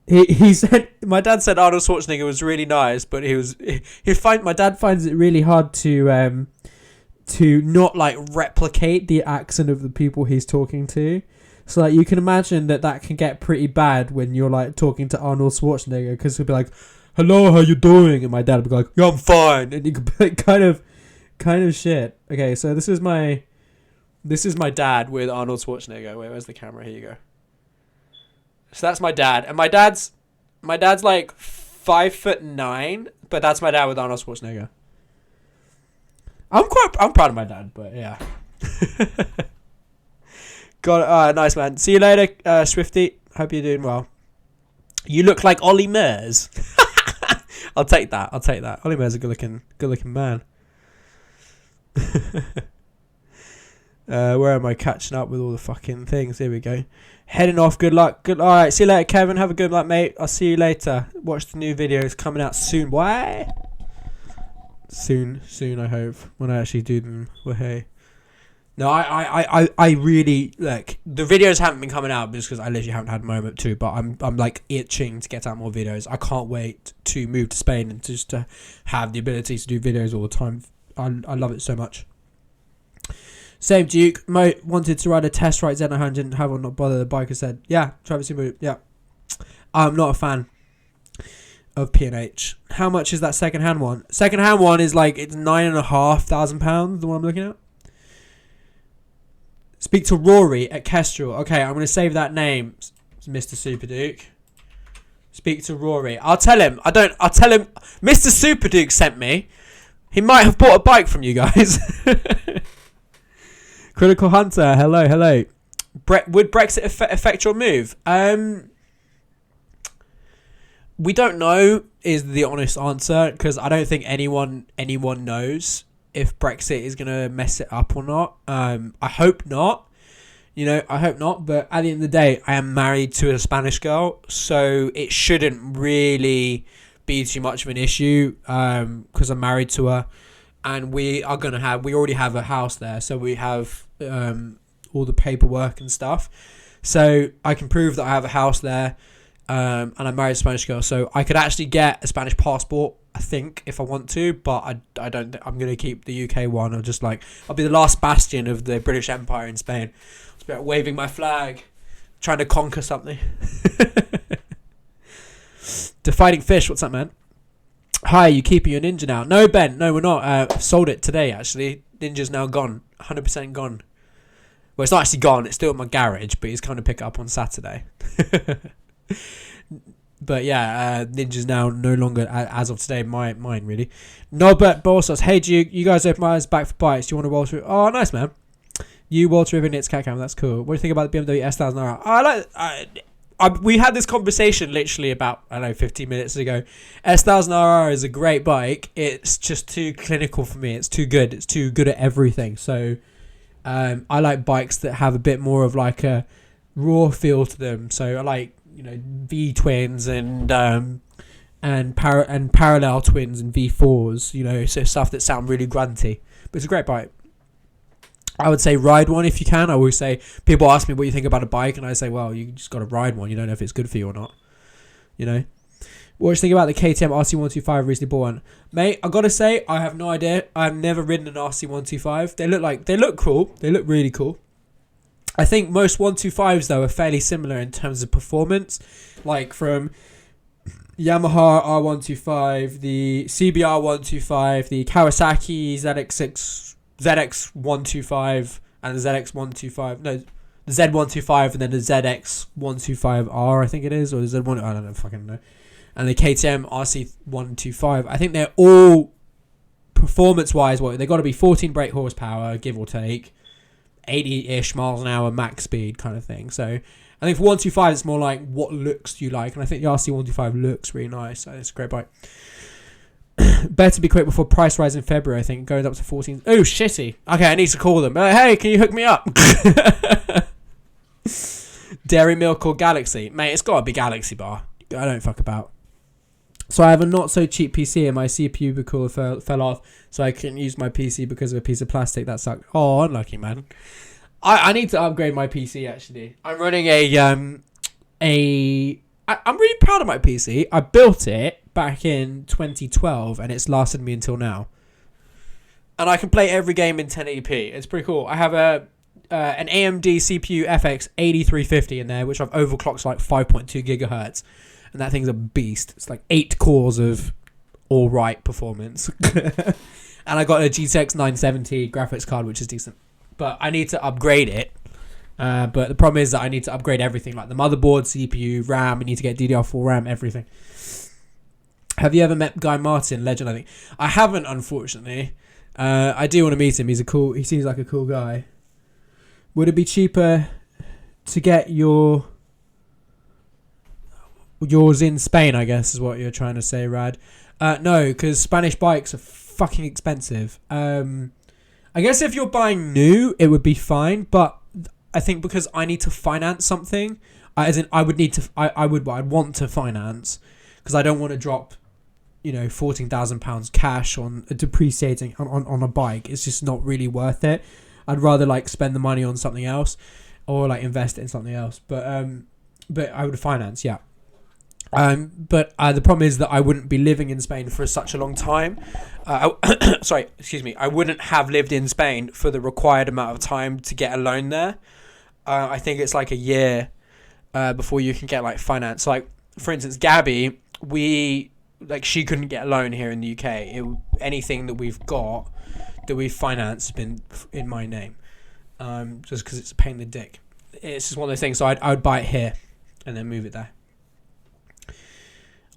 He said, my dad said Arnold Schwarzenegger was really nice, but my dad finds it really hard to not like replicate the accent of the people he's talking to. So like you can imagine that can get pretty bad when you're like talking to Arnold Schwarzenegger, because he'll be like, "Hello, how you doing?" And my dad would be like, "Yeah, I'm fine," and you could be like, kind of shit. Okay, so this is my dad with Arnold Schwarzenegger. Where's the camera? Here you go. So that's my dad, and my dad's like 5'9", but that's my dad with Arnold Schwarzenegger. I'm proud of my dad, but yeah. God, nice man. See you later, Swifty. Hope you're doing well. You look like Ollie Murs. I'll take that. Ollie Murs is a good looking man. Where am I catching up with all the fucking things? Here we go. Heading off. Good luck. Alright, see you later, Kevin. Have a good night, mate. I'll see you later. Watch the new videos coming out soon. Why? Soon, I hope. When I actually do them. Well, hey. No, I really, like, the videos haven't been coming out because I literally haven't had a moment to, but I'm like itching to get out more videos. I can't wait to move to Spain and just to have the ability to do videos all the time. I love it so much. Same Duke. Mo wanted to ride a test ride Zen didn't have or not bother. The biker said, yeah, Travis Subaru, yeah. I'm not a fan of P&H. How much is that second-hand one? Second-hand one is like, it's £9,500, the one I'm looking at. Speak to Rory at Kestrel. Okay, I'm going to save that name, Mr. Super Duke. Speak to Rory. I'll tell him. I'll tell him. Mr. Super Duke sent me. He might have bought a bike from you guys. Critical Hunter. Hello. Would Brexit affect your move? We don't know is the honest answer, because I don't think anyone knows if Brexit is going to mess it up or not. I hope not. I hope not. But at the end of the day, I am married to a Spanish girl, so it shouldn't really be too much of an issue because I'm married to her. And we already have a house there, so we have all the paperwork and stuff. So I can prove that I have a house there, and I'm married to a Spanish girl. So I could actually get a Spanish passport, I think, if I want to, but I don't. I'm going to keep the UK one. I'll be the last bastion of the British Empire in Spain. I'll just be waving my flag, trying to conquer something. Defining Fish, what's up, man? Hi, you keeping your Ninja now? No, Ben, no, we're not. Sold it today, actually. Ninja's now gone. 100% gone. Well, it's not actually gone. It's still in my garage, but he's going to pick it up on Saturday. But yeah, Ninja's now no longer, as of today, mine, really. Norbert Borsos. Hey, you guys open my eyes back for bikes. Do you want to roll through? Oh, nice, man. You, Walter Riven, it's Cat Cam. That's cool. What do you think about the BMW S1000R? We had this conversation literally about, 15 minutes ago. S1000RR is a great bike. It's just too clinical for me. It's too good. It's too good at everything. So I like bikes that have a bit more of like a raw feel to them. So I like, V twins and parallel twins and V4s. So stuff that sound really grunty. But it's a great bike. I would say ride one if you can. I always say, people ask me what you think about a bike, and I say, well, you just got to ride one. You don't know if it's good for you or not. What do you think about the KTM RC125? Recently bought one, mate. I gotta say, I have no idea. I've never ridden an RC125. They look cool. They look really cool. I think most 125s though are fairly similar in terms of performance, like from Yamaha R125, the CBR 125, the Kawasaki ZX125 and the ZX125. No, the Z125 and then the ZX125R, I think it is, or the Z1. I don't know, fucking know. And the KTM RC125. I think they're all performance-wise. They got to be 14 brake horsepower, give or take, 80-ish miles an hour max speed kind of thing. So I think for 125, it's more like what looks do you like, and I think the RC125 looks really nice. So it's a great bike. Better be quick before price rise in February, I think. Going up to 14. Oh, shitty. Okay, I need to call them. Hey, can you hook me up? Dairy Milk or Galaxy? Mate, it's got to be Galaxy Bar. I don't fuck about. So I have a not so cheap PC and my CPU cooler fell off, so I couldn't use my PC because of a piece of plastic. That sucked. Oh, unlucky, man. I need to upgrade my PC, actually. I'm running I'm really proud of my PC. I built it back in 2012 and it's lasted me until now. And I can play every game in 1080p. It's pretty cool. I have an AMD CPU FX 8350 in there, which I've overclocked to like 5.2 gigahertz. And that thing's a beast. It's like 8 cores of all right performance. And I got a GTX 970 graphics card, which is decent. But I need to upgrade it But the problem is that I need to upgrade everything, like the motherboard, CPU, RAM. I need to get DDR4 RAM, everything. Have you ever met Guy Martin, legend? I think I haven't, unfortunately. I do want to meet him. He seems like a cool guy. Would it be cheaper to get yours in Spain? I guess is what you're trying to say, Rad. No, because Spanish bikes are fucking expensive. I guess if you're buying new, it would be fine, but I think because I need to finance something, I'd want to finance, because I don't want to drop, £14,000 cash on depreciating on a bike. It's just not really worth it. I'd rather like spend the money on something else, or like invest it in something else. But I would finance, yeah. But the problem is that I wouldn't be living in Spain for such a long time. I wouldn't have lived in Spain for the required amount of time to get a loan there. I think it's like a year before you can get like finance. Like, for instance, Gabby, she couldn't get a loan here in the UK. Anything that we've got that we've financed has been in my name, just because it's a pain in the dick. It's just one of those things. So I would buy it here and then move it there.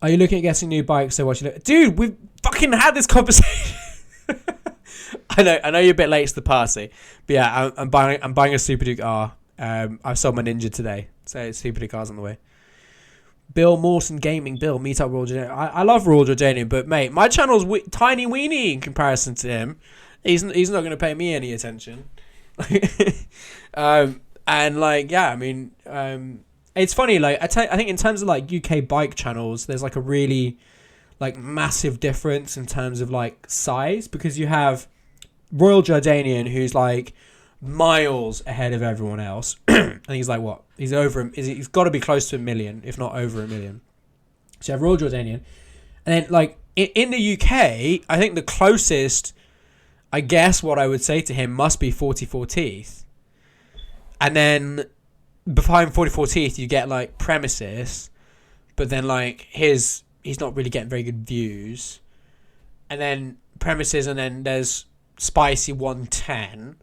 Are you looking at getting new bikes? So what you look, dude? We've fucking had this conversation. I know you're a bit late to the party, but yeah, I'm buying a Super Duke R. I sold my Ninja today, so Super Duke R's on the way. Bill Mawson Gaming. Bill, meet up Royal Jordanian. I love Royal Jordanian, but mate, my channel's tiny weeny in comparison to him. He's not going to pay me any attention. And like, yeah, I mean, it's funny. Like I think in terms of like UK bike channels, there's like a really like massive difference in terms of like size, because you have Royal Jordanian, who's like miles ahead of everyone else. And he's like, what? He's got to be close to 1 million, if not over 1 million. So you have Royal Jordanian. And then like in the UK, I think the closest, I guess what I would say to him must be 44 Teeth. And then behind 44 Teeth, you get like Premises, but then like he's not really getting very good views. And then Premises, and then there's Spicy 110.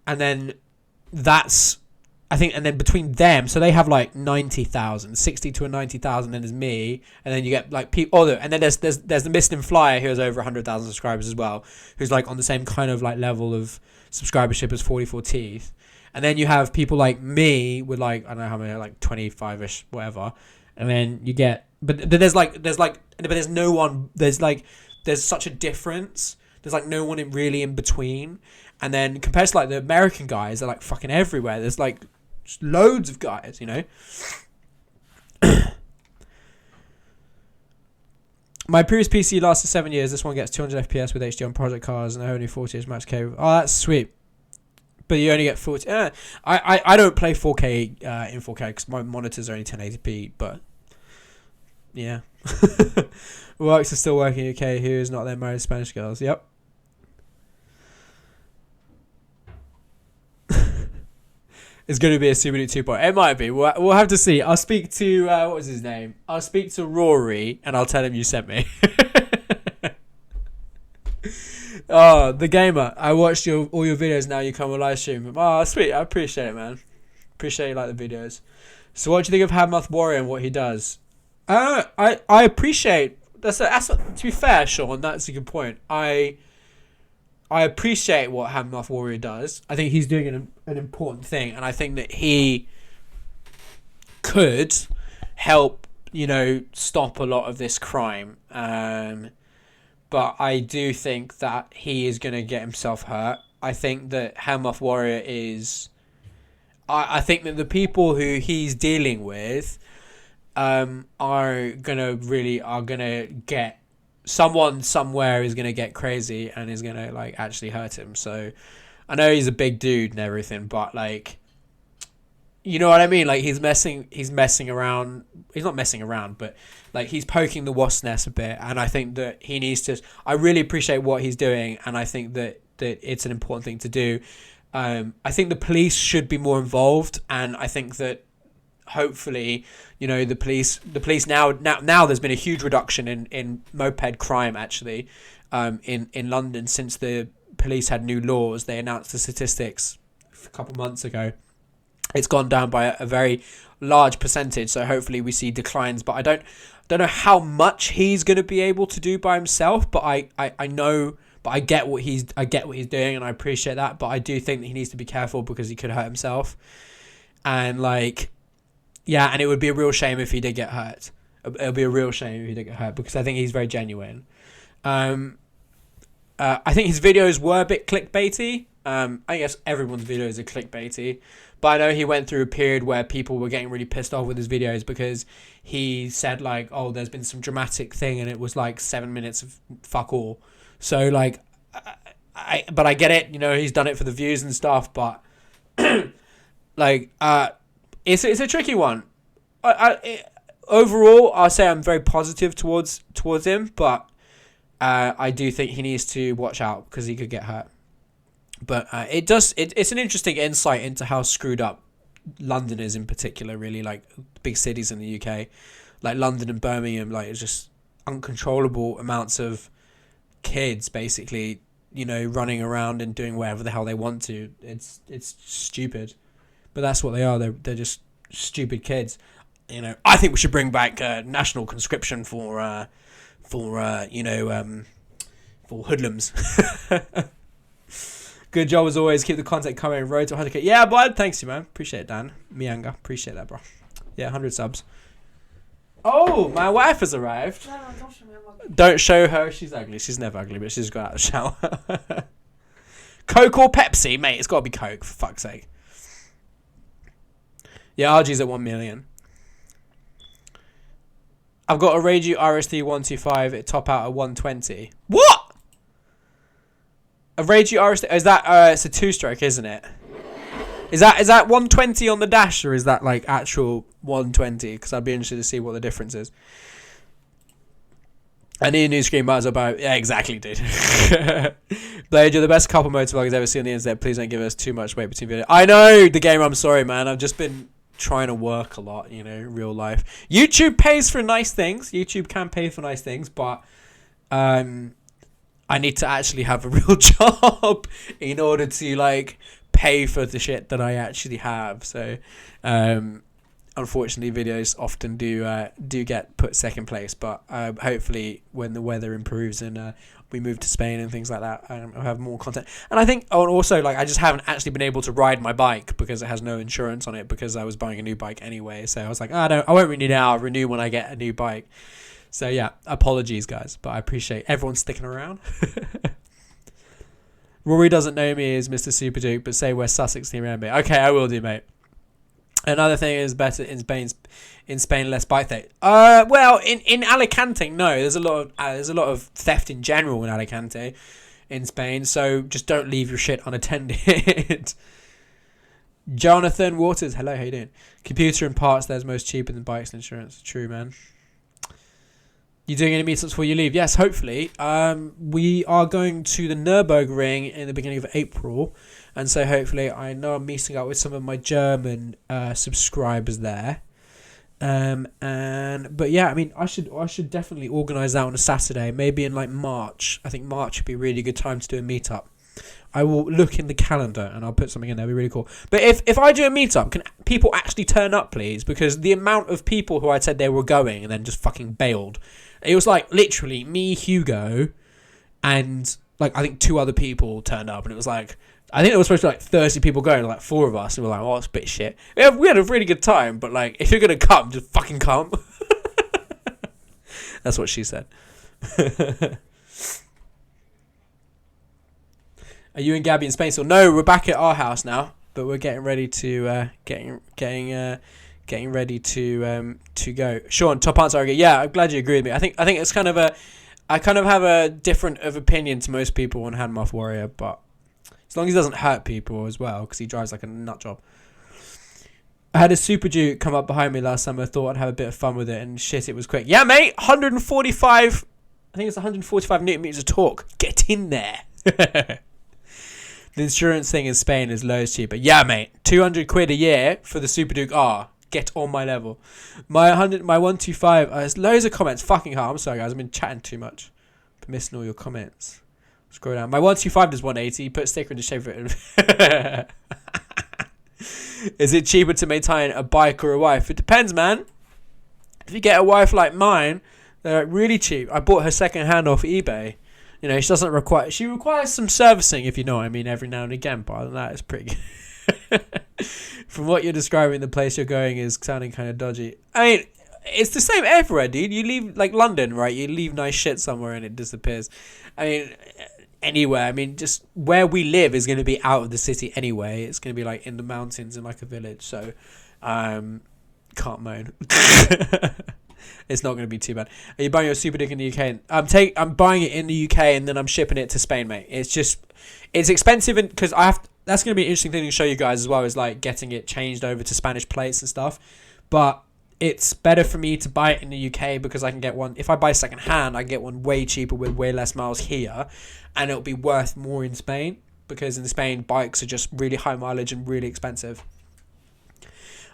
And then that's, I think, and then between them, so they have like 90,000, 60 to 90,000, and there's me, and then you get like people, and then there's the Missing Flyer, who has over 100,000 subscribers as well, who's like on the same kind of like level of subscribership as 44 Teeth. And then you have people like me with like, I don't know how many, like 25ish, whatever. And then you get, but there's no one, there's such a difference. There's like no one really in between. And then compared to like the American guys, they're like fucking everywhere. There's like just loads of guys, My previous PC lasted 7 years. This one gets 200 FPS with HD on project cards and only 40 max K. Oh, that's sweet. But you only get 40. I don't play 4K in 4K because my monitors are only 1080p. But yeah, works are still working in UK. Who is not there? Married Spanish girls. Yep. It's going to be a Super Duke 2.0. It might be. We'll have to see. I'll speak to what was his name? I'll speak to Rory and I'll tell him you sent me. Oh, the gamer. I watched all your videos. Now you come on live stream. Oh, sweet. I appreciate it, man. Appreciate you like the videos. So, what do you think of Hammoth Warrior and what he does? I appreciate. That's to be fair, Sean. That's a good point. I appreciate what Hammoth Warrior does. I think he's doing an important thing, and I think that he could help, stop a lot of this crime. But I do think that he is going to get himself hurt. I think that Hammoth Warrior is... I think that the people who he's dealing with are going to get... Someone somewhere is going to get crazy and is going to like actually hurt him. So I know he's a big dude and everything, but like, you know what I mean? Like he's messing around. He's not messing around, but like he's poking the wasp nest a bit. And I think that he needs to, I really appreciate what he's doing. And I think that it's an important thing to do. I think the police should be more involved. And I think that hopefully, the police now there's been a huge reduction in moped crime actually in London since the police had new laws. They announced the statistics a couple months ago. It's gone down by a very large percentage, so hopefully we see declines. But I don't know how much he's going to be able to do by himself. But I know, but I get what he's doing, and I appreciate that. But I do think that he needs to be careful because he could hurt himself. And like, yeah, and it would be a real shame if he did get hurt. It'll be a real shame if he did get hurt because I think he's very genuine. I think his videos were a bit clickbaity. I guess everyone's videos are clickbaity. But I know he went through a period where people were getting really pissed off with his videos because he said like, oh, there's been some dramatic thing and it was like 7 minutes of fuck all. So like, but I get it, you know, he's done it for the views and stuff, but like, it's a tricky one. Overall, I'll say I'm very positive towards him, but I do think he needs to watch out because he could get hurt. But it's an interesting insight into how screwed up London is in particular, really, like big cities in the UK, like London and Birmingham, like it's just uncontrollable amounts of kids basically, you know, running around and doing whatever the hell they want to. It's stupid, but that's what they are. They're just stupid kids. You know, I think we should bring back national conscription for hoodlums. Good job as always. Keep the content coming. Road to 100k. Yeah, bud. Thanks, you man. Appreciate it, Dan. Mianga. Appreciate that, bro. Yeah, 100 subs. Oh, my wife has arrived. No, don't show me. I'm ugly. Don't show her. She's ugly. She's never ugly, but she's got out of the shower. Coke or Pepsi? Mate, it's got to be Coke, for fuck's sake. Yeah, RG's at 1 million. I've got a Ragey RSD 125. It top out at 120. What? A Ragey RSD? Is that it's a 2-stroke, isn't it? Is that 120 on the dash, or is that like actual 120? Because I'd be interested to see what the difference is. I need a new screen, might as well buy. Yeah, exactly, dude. Blade, you're the best couple motovlog I've ever seen on the internet. Please don't give us too much weight between videos. I know, the game. I'm sorry, man. I've just been trying to work a lot, you know, real life. YouTube pays for nice things. YouTube can pay for nice things, but I need to actually have a real job in order to like pay for the shit that I actually have. So unfortunately videos often do get put second place, but hopefully when the weather improves and we move to Spain and things like that, I'll have more content. And I think also like I just haven't actually been able to ride my bike because it has no insurance on it because I was buying a new bike anyway. So I was like, I won't renew now. I'll renew when I get a new bike. So yeah, apologies guys, but I appreciate everyone sticking around. Rory doesn't know me as Mr. Super Duke, but say West Sussex near me. Okay, I will do, mate. Another thing is better in Spain, less bike theft. Well, in Alicante, no. There's a lot of theft in general in Alicante, in Spain. So just don't leave your shit unattended. Jonathan Waters, hello, how you doing? Computer and parts, there's most cheaper than bikes and insurance. True, man. You doing any meetups before you leave? Yes, hopefully. We are going to the Nürburgring in the beginning of April, and so hopefully I know I'm meeting up with some of my German subscribers there. But yeah, I mean, I should definitely organise that on a Saturday, maybe in like March. I think March would be a really good time to do a meetup. I will look in the calendar and I'll put something in there. It'll be really cool. But if I do a meetup, can people actually turn up, please? Because the amount of people who I said they were going and then just fucking bailed. It was like literally me, Hugo, and like I think 2 other people turned up, and it was like I think there was supposed to be like 30 people going, like 4 of us, and we're like, oh, it's a bit shit. We had a really good time, but like if you're gonna come, just fucking come. That's what she said. Are you and Gabby in Spain still? No, we're back at our house now, but we're getting ready to getting ready to go. Sean, top answer. Yeah, I'm glad you agree with me. I think it's kind of I kind of have a different of opinion to most people on Handmuff Warrior, but as long as he doesn't hurt people as well, because he drives like a nut job. I had a Super Duke come up behind me last summer. Thought I'd have a bit of fun with it, and shit, it was quick. Yeah, mate, 145. I think it's 145 newton meters of torque. Get in there. The insurance thing in Spain is loads cheaper. Yeah, mate, 200 quid a year for the Super Duke R. Get on my level. My 125. There's loads of comments. Fucking hell. I'm sorry, guys. I've been chatting too much. For missing all your comments. Scroll down. My 125 does 180. Put a sticker in the shape of it. Is it cheaper to maintain a bike or a wife? It depends, man. If you get a wife like mine, they're like really cheap. I bought her second hand off eBay. You know, she requires some servicing, if you know what I mean, every now and again. But other than that, it's pretty good. From what you're describing, the place you're going is sounding kind of dodgy. I mean, it's the same everywhere, dude. You leave, like London, right? You leave nice shit somewhere and it disappears. I mean, anywhere. I mean, just where we live is going to be out of the city anyway. It's going to be like in the mountains in like a village. So, can't moan. It's not going to be too bad. Are you buying your Super Dick in the UK? I'm buying it in the UK and then I'm shipping it to Spain, mate. It's expensive because that's going to be an interesting thing to show you guys as well, is like getting it changed over to Spanish plates and stuff. But it's better for me to buy it in the UK because I can get one. If I buy second hand, I can get one way cheaper with way less miles here, and it'll be worth more in Spain because in Spain bikes are just really high mileage and really expensive.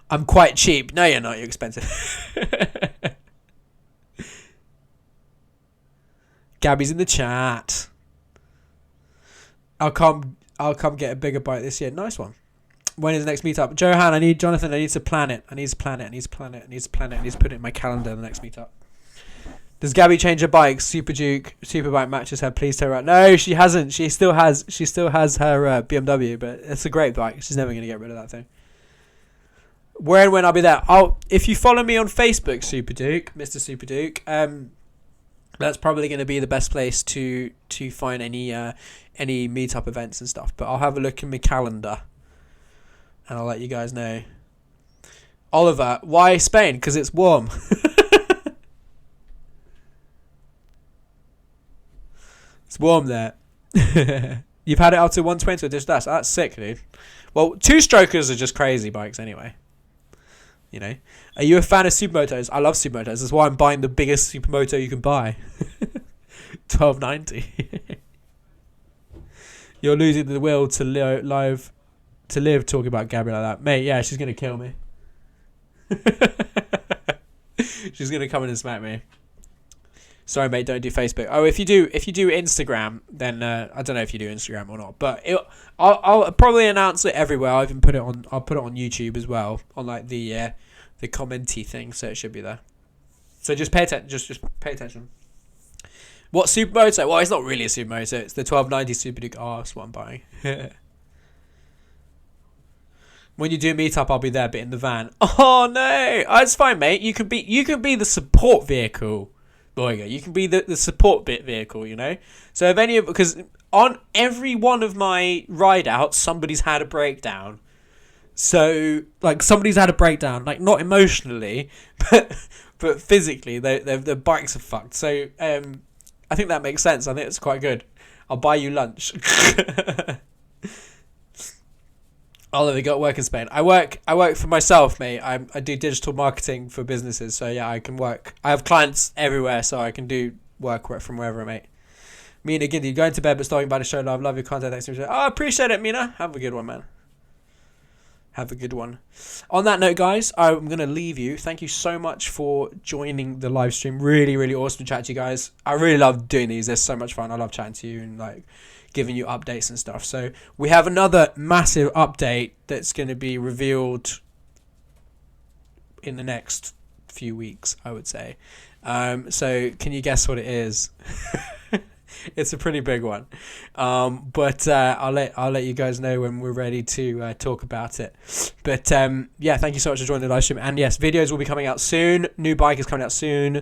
I'm quite cheap. No, you're not. You're expensive. Gabby's in the chat. I'll come get a bigger bike this year. Nice one. When is the next meetup? Johan, I need to plan it. I need to plan it. I need to put it in my calendar, the next meetup. Does Gabby change her bike? Superbike matches her. Please tell her out. No, she hasn't. She still has her BMW, but it's a great bike. She's never going to get rid of that thing. Where and when I'll be there. If you follow me on Facebook, Super Duke, Mr. Super Duke, that's probably going to be the best place to find any meetup events and stuff. But I'll have a look in my calendar, and I'll let you guys know. Oliver, why Spain? Because it's warm. It's warm there. You've had it up to 120 or just that. That's sick, dude. Well, two-strokers are just crazy bikes anyway. You know, are you a fan of supermotos? I love supermotos. That's why I'm buying the biggest supermoto you can buy. 1290. You're losing the will to live talking about Gabby like that, mate. Yeah, she's gonna kill me. She's gonna come in and smack me. Sorry, mate. Don't do Facebook. Oh, if you do Instagram, then I don't know if you do Instagram or not, but I'll probably announce it everywhere. I'll even put it on. I'll put it on YouTube as well, on like the commenty thing, so it should be there. So just pay attention. Just pay attention. What supermoto? Well, it's not really a supermoto. It's the 1290 Super Duke R. That's what I'm buying. When you do a meetup, I'll be there, but in the van. Oh no, it's fine, mate. You can be the support vehicle. There you go. You can be the support bit vehicle, you know. So if because on every one of my ride outs, somebody's had a breakdown. So like somebody's had a breakdown, like not emotionally, but physically, their bikes are fucked. So I think that makes sense. I think it's quite good. I'll buy you lunch. Oliver, got work in Spain. I work for myself, mate. I do digital marketing for businesses, so yeah, I can work. I have clients everywhere, so I can do work from wherever, mate. Mina Gindi, going to bed but stopping by the show. Love your content. Thanks for sharing. Oh, I appreciate it, Mina. Have a good one, man. Have a good one. On that note, guys, I'm going to leave you. Thank you so much for joining the live stream. Really, really awesome to chat to you guys. I really love doing these. They're so much fun. I love chatting to you and like giving you updates and stuff. So we have another massive update that's going to be revealed in the next few weeks, I would say. So can you guess what it is? It's a pretty big one, but I'll let you guys know when we're ready to talk about it. But yeah, thank you so much for joining the live stream. And yes, videos will be coming out soon. New bike is coming out soon.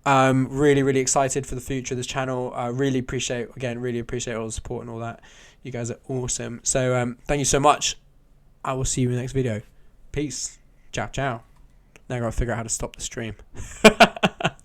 Really, really excited for the future of this channel. Really appreciate all the support and all that. You guys are awesome. So thank you so much. I will see you in the next video. Peace. Ciao, ciao. Now I gotta figure out how to stop the stream.